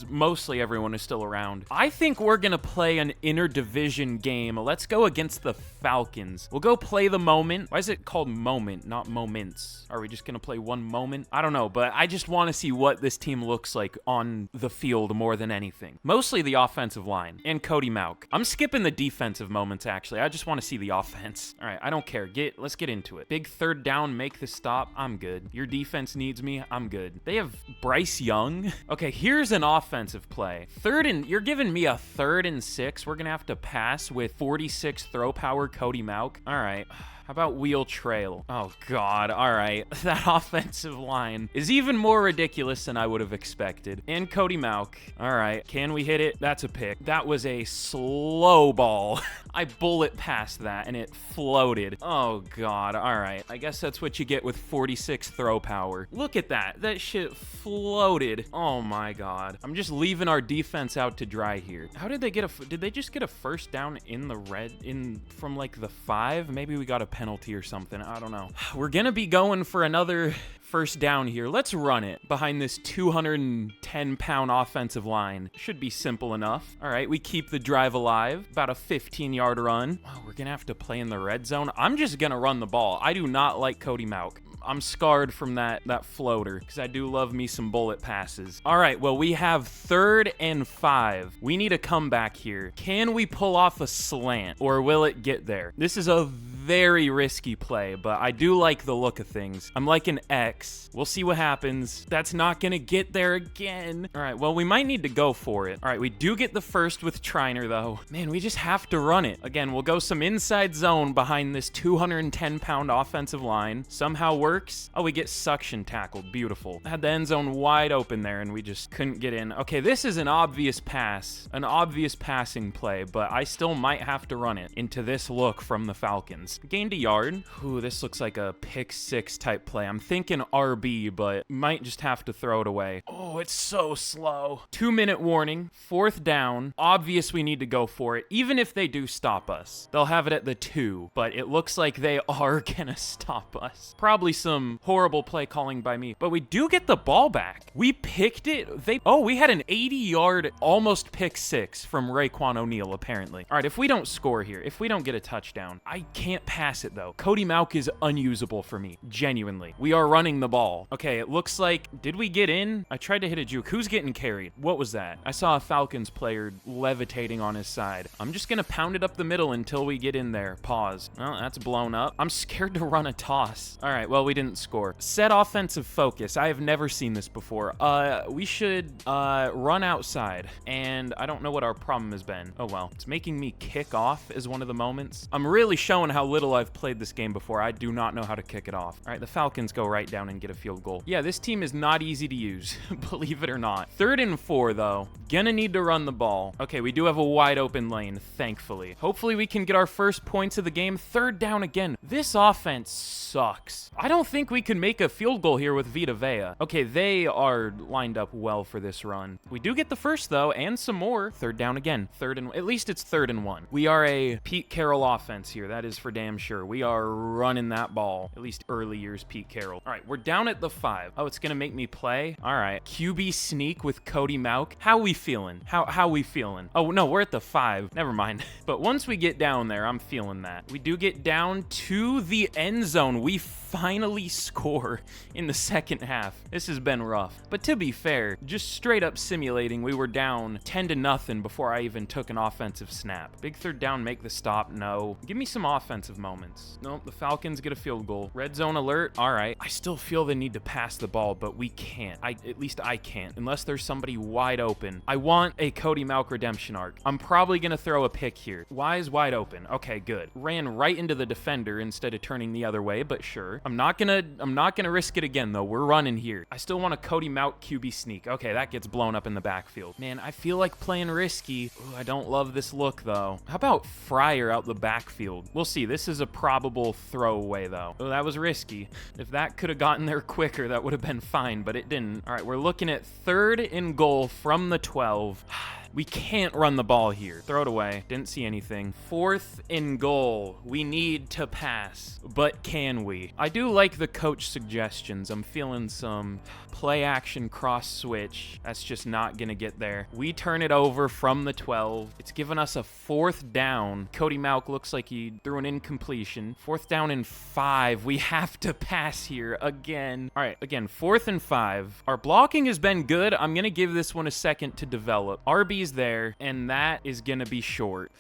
Mostly everyone is still around. I think we're going to play an interdivision game. Let's go against the Falcons. We'll go play the moment. Why is it called moment, not moments? Are we just going to play one moment? I don't know, but I just want to see what this team looks like on the field more than anything. Mostly the offensive line and Cody Mauk. I'm skipping the defensive moments, actually. I just want to see the offense. All right, I don't care. Let's get into it. Big third down, make the stop. I'm good. Your defense needs me. I'm good. They have Bryce Young. Okay, here's an offensive play. You're giving me a 3rd and 6. We're going to have to pass with 46 throw power, Cody Mauk. All right. How about wheel trail? Oh, God. All right. That offensive line is even more ridiculous than I would have expected. And Cody Mauk. All right. Can we hit it? That's a pick. That was a slow ball. I bullet past that, and it floated. Oh, God. All right. I guess that's what you get with 46 throw power. Look at that. That shit floated. Oh, my God. I'm just leaving our defense out to dry here. How did they get did they just get a first down in the red, from like the 5? Maybe we got a penalty or something. I don't know. We're gonna be going for another first down here. Let's run it behind this 210-pound offensive line. Should be simple enough. All right, we keep the drive alive. About a 15-yard run. Wow, we're gonna have to play in the red zone. I'm just gonna run the ball. I do not like Cody Mauk. I'm scarred from that floater because I do love me some bullet passes. All right, well, we have 3rd and 5. We need a comeback here. Can we pull off a slant or will it get there? This is a very risky play, but I do like the look of things. I'm like an X. We'll see what happens. That's not going to get there again. All right, well, we might need to go for it. All right, we do get the first with Triner, though. Man, we just have to run it. Again, we'll go some inside zone behind this 210-pound offensive line. Somehow works. Oh, we get suction tackled. Beautiful. Had the end zone wide open there, and we just couldn't get in. Okay, this is an obvious pass, an obvious passing play, but I still might have to run it into this look from the Falcons. Gained a yard. Ooh, this looks like a pick 6 type play. I'm thinking RB, but might just have to throw it away. Oh, it's so slow. 2-minute warning. 4th down. Obvious we need to go for it. Even if they do stop us, they'll have it at the 2, but it looks like they are gonna stop us. Probably some horrible play calling by me, but we do get the ball back. We picked it. We had an 80-yard almost pick 6 from Raekwon O'Neal, apparently. All right, if we don't score here, if we don't get a touchdown, I can't pass it, though. Cody Mauk is unusable for me. Genuinely. We are running the ball. Okay, it looks like... Did we get in? I tried to hit a juke. Who's getting carried? What was that? I saw a Falcons player levitating on his side. I'm just gonna pound it up the middle until we get in there. Pause. Well, that's blown up. I'm scared to run a toss. All right, well, we didn't score. Set offensive focus. I have never seen this before. We should run outside, and I don't know what our problem has been. Oh, well. It's making me kick off is one of the moments. I'm really showing how little I've played this game before. I do not know how to kick it off. All right, the Falcons go right down and get a field goal. Yeah, this team is not easy to use, believe it or not. 3rd and 4, though. Gonna need to run the ball. Okay, we do have a wide open lane, thankfully. Hopefully we can get our first points of the game. 3rd down again. This offense sucks. I don't think we can make a field goal here with Vita Vea. Okay, they are lined up well for this run. We do get the first, though, and some more. 3rd down again. At least it's 3rd and 1. We are a Pete Carroll offense here. That is for damn damn sure. We are running that ball. At least early years Pete Carroll. All right, we're down at the 5. Oh, it's gonna make me play? All right. QB sneak with Cody Mauch. How we feeling? How we feeling? Oh, no, we're at the 5. Never mind. But once we get down there, I'm feeling that. We do get down to the end zone. We finally score in the second half. This has been rough. But to be fair, just straight up simulating, we were down 10-0 before I even took an offensive snap. Big third down, make the stop. No. Give me some offensive moments. Nope, the Falcons get a field goal. Red zone alert. All right. I still feel the need to pass the ball, but we can't. At least I can't, unless there's somebody wide open. I want a Cody Mauch redemption arc. I'm probably gonna throw a pick here. Why is wide open? Okay, good. Ran right into the defender instead of turning the other way, but sure. I'm not gonna risk it again though. We're running here. I still want a Cody Mauch QB sneak. Okay, that gets blown up in the backfield. Man, I feel like playing risky. Ooh, I don't love this look though. How about Fryer out the backfield? We'll see. This is a probable throwaway though. Oh, that was risky. If that could have gotten there quicker, that would have been fine, but it didn't. All right, we're looking at 3rd and goal from the 12. We can't run the ball here. Throw it away. Didn't see anything. 4th and goal. We need to pass, but can we? I do like the coach suggestions. I'm feeling some play action cross switch. That's just not gonna get there. We turn it over from the 12. It's given us a 4th down. Cody Mauch looks like he threw an incompletion. 4th down and 5. We have to pass here again. All right, again, 4th and 5. Our blocking has been good. I'm gonna give this one a second to develop. RB's there, and that is gonna be short.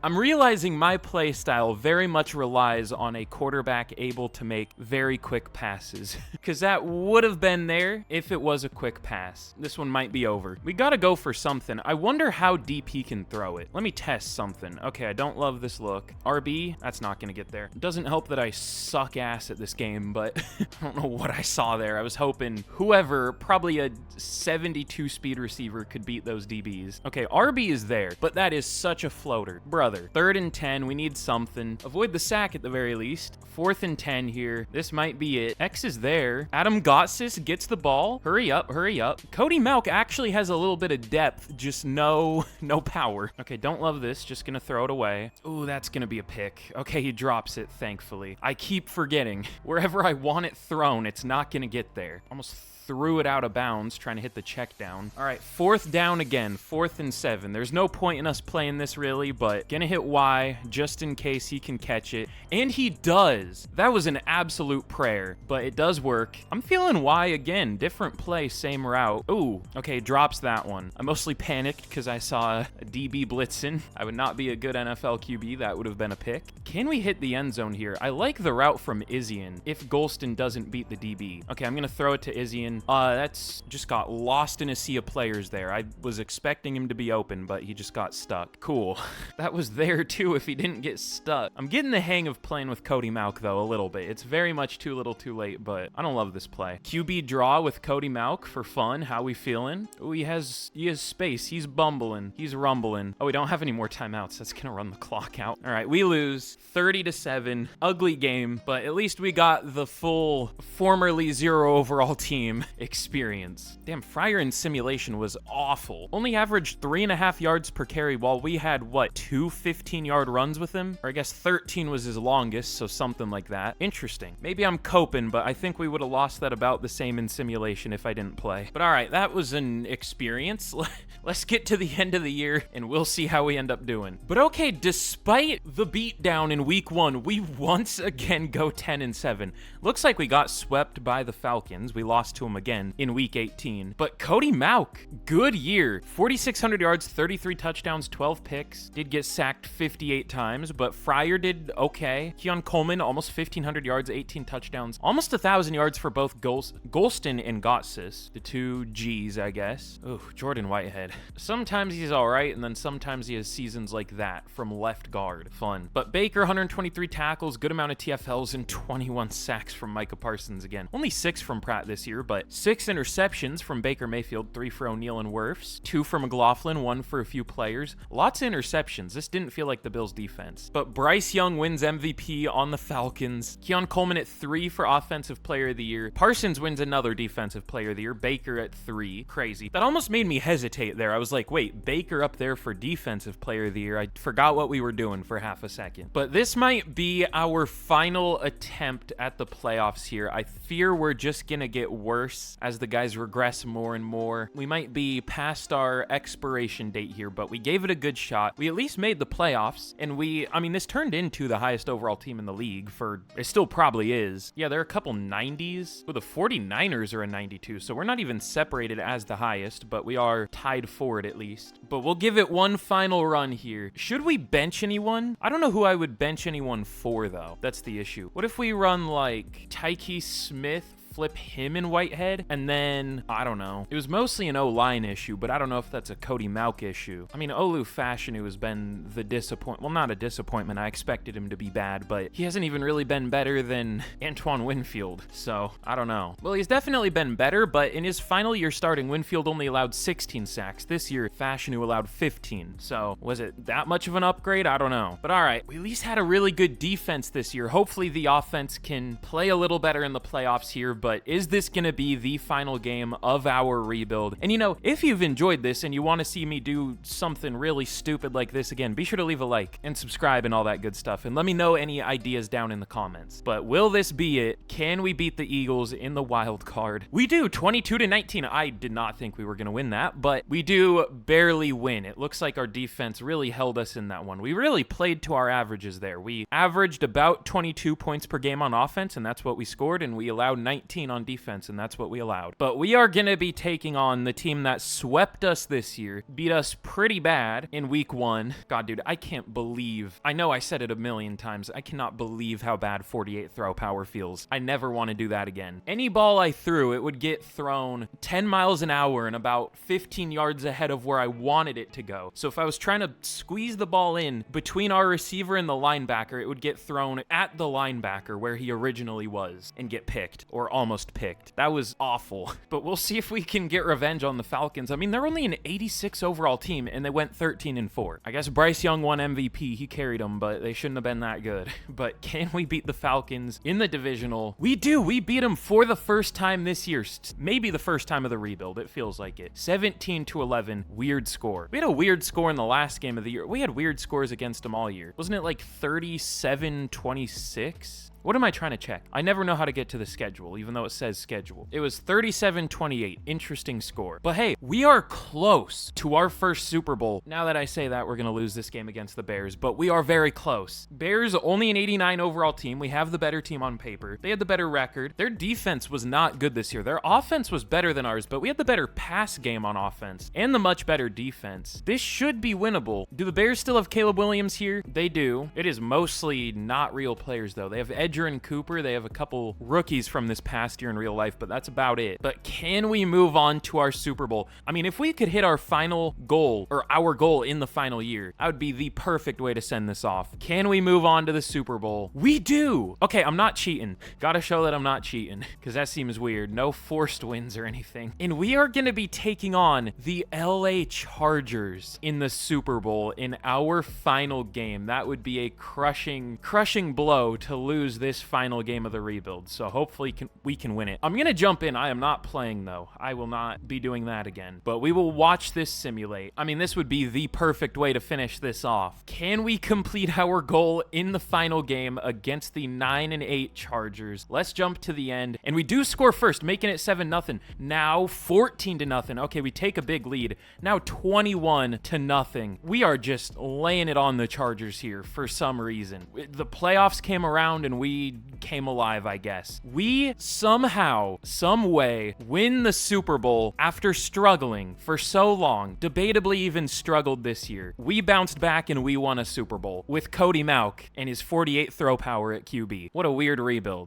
I'm realizing my play style very much relies on a quarterback able to make very quick passes, because that would have been there if it was a quick pass. This one might be over. We gotta go for something. I wonder how deep he can throw it. Let me test something. Okay, I don't love this look. RB, that's not gonna get there. It doesn't help that I suck ass at this game, but I don't know what I saw there. I was hoping whoever, probably a 72 speed receiver, could beat those DBs. Okay, RB is there, but that is such a floater. Brother. 3rd and 10, we need something. Avoid the sack at the very least. 4th and 10 here. This might be it. X is there. Adam Gotsis gets the ball. Hurry up, hurry up. Cody Mauch actually has a little bit of depth, just no power. Okay, don't love this. Just gonna throw it away. Ooh, that's gonna be a pick. Okay, he drops it, thankfully. I keep forgetting. Wherever I want it thrown, it's not gonna get there. Almost threw it out of bounds trying to hit the check down. All right, 4th down again, 4th and 7. There's no point in us playing this really, but gonna hit Y just in case he can catch it. And he does. That was an absolute prayer, but it does work. I'm feeling Y again. Different play, same route. Ooh, okay, drops that one. I mostly panicked because I saw a DB blitzing. I would not be a good NFL QB. That would have been a pick. Can we hit the end zone here? I like the route from Izzian if Golston doesn't beat the DB. Okay, I'm gonna throw it to Izzian. That's just got lost in a sea of players there. I was expecting him to be open, but he just got stuck. Cool. That was there too if he didn't get stuck. I'm getting the hang of playing with Cody Mauch though a little bit. It's very much too little too late, but I don't love this play. QB draw with Cody Mauch for fun. How we feeling? Oh, he has space. He's bumbling. He's rumbling. Oh, we don't have any more timeouts. That's gonna run the clock out. All right, we lose 30-7. Ugly game, but at least we got the full formerly 0 overall team experience. Damn, Fryer in simulation was awful. Only averaged 3.5 yards per carry while we had, what, 2 15-yard runs with him? Or I guess 13 was his longest, so something like that. Interesting. Maybe I'm coping, but I think we would have lost that about the same in simulation if I didn't play. But all right, that was an experience. Let's get to the end of the year, and we'll see how we end up doing. But okay, despite the beatdown in week 1, we once again go 10-7. Looks like we got swept by the Falcons. We lost to them again in week 18. But Cody Mauch, good year. 4,600 yards, 33 touchdowns, 12 picks. Did get sacked 58 times, but Fryer did okay. Keon Coleman, almost 1,500 yards, 18 touchdowns. Almost 1,000 yards for both Golston and Gotsis. The 2 Gs, I guess. Ooh, Jordan Whitehead. Sometimes he's all right, and then sometimes he has seasons like that from left guard. Fun. But Baker, 123 tackles, good amount of TFLs, and 21 sacks from Micah Parsons again. Only 6 from Pratt this year, but 6 interceptions from Baker Mayfield, 3 for O'Neal and Wirfs, 2 for McLaughlin, 1 for a few players. Lots of interceptions. This didn't feel like the Bills defense. But Bryce Young wins MVP on the Falcons. Keon Coleman at 3 for Offensive Player of the Year. Parsons wins another Defensive Player of the Year. Baker at 3. Crazy. That almost made me hesitate there. I was like, wait, Baker up there for Defensive Player of the Year. I forgot what we were doing for half a second. But this might be our final attempt at the playoffs here. I fear we're just gonna get worse as the guys regress more and more. We might be past our expiration date here, but we gave it a good shot. We at least made the playoffs, and I mean, this turned into the highest overall team in the league it still probably is. Yeah, there are a couple 90s. Well, the 49ers are a 92, so we're not even separated as the highest, but we are tied for it at least. But we'll give it one final run here. Should we bench anyone? I don't know who I would bench anyone for, though. That's the issue. What if we run, like, Tyke Smith, flip him in Whitehead, and then, I don't know. It was mostly an O-line issue, but I don't know if that's a Cody Mauk issue. I mean, Olu Fashanu has been the disappointment. Well, not a disappointment. I expected him to be bad, but he hasn't even really been better than Antoine Winfield, so I don't know. Well, he's definitely been better, but in his final year starting, Winfield only allowed 16 sacks. This year, Fashanu allowed 15, so was it that much of an upgrade? I don't know. But all right, we at least had a really good defense this year. Hopefully the offense can play a little better in the playoffs here, but is this going to be the final game of our rebuild? And you know, if you've enjoyed this and you want to see me do something really stupid like this again, be sure to leave a like and subscribe and all that good stuff, and let me know any ideas down in the comments. But will this be it? Can we beat the Eagles in the wild card? We do, 22-19. I did not think we were going to win that, but we do barely win. It looks like our defense really held us in that one. We really played to our averages there. We averaged about 22 points per game on offense, and that's what we scored, and we allowed 19 on defense, and that's what we allowed. But we are going to be taking on the team that swept us this year, beat us pretty bad in week 1. God, dude, I can't believe, I know I said it a million times, I cannot believe how bad 48 throw power feels. I never want to do that again. Any ball I threw, it would get thrown 10 miles an hour and about 15 yards ahead of where I wanted it to go. So if I was trying to squeeze the ball in between our receiver and the linebacker, it would get thrown at the linebacker where he originally was and get picked, or almost picked. That was awful. But we'll see if we can get revenge on the Falcons. I mean, they're only an 86 overall team, and they went 13-4. I guess Bryce Young won MVP. He carried them, but they shouldn't have been that good. But can we beat the Falcons in the divisional? We do. We beat them for the first time this year. Maybe the first time of the rebuild. It feels like it. 17-11. Weird score. We had a weird score in the last game of the year. We had weird scores against them all year. Wasn't it like 37-26? What am I trying to check? I never know how to get to the schedule, even though it says schedule. It was 37-28. Interesting score. But hey, we are close to our first Super Bowl. Now that I say that, we're going to lose this game against the Bears, but we are very close. Bears, only an 89 overall team. We have the better team on paper. They had the better record. Their defense was not good this year. Their offense was better than ours, but we had the better pass game on offense and the much better defense. This should be winnable. Do the Bears still have Caleb Williams here? They do. It is mostly not real players, though. They have Edger and Cooper. They have a couple rookies from this past year in real life, but that's about it. But can we move on to our Super Bowl? I mean, if we could hit our final goal, or our goal in the final year, that would be the perfect way to send this off. Can we move on to the Super Bowl? We do! Okay, I'm not cheating. Gotta show that I'm not cheating, because that seems weird. No forced wins or anything. And we are gonna be taking on the LA Chargers in the Super Bowl in our final game. That would be a crushing blow to lose this final game of the rebuild, so hopefully we can win it. I'm gonna jump in. I am not playing, though. I will not be doing that again, but we will watch this simulate. I mean, this would be the perfect way to finish this off. Can we complete our goal in the final game against the 9-8 Chargers? Let's jump to the end, and we do score first, making it 7-0. Now 14-0. Okay, we take a big lead. Now 21-0. We are just laying it on the Chargers here for some reason. The playoffs came around and we came alive, I guess. We somehow, some way, win the Super Bowl after struggling for so long, debatably even struggled this year. We bounced back and we won a Super Bowl with Cody Mauk and his 48 throw power at QB. What a weird rebuild.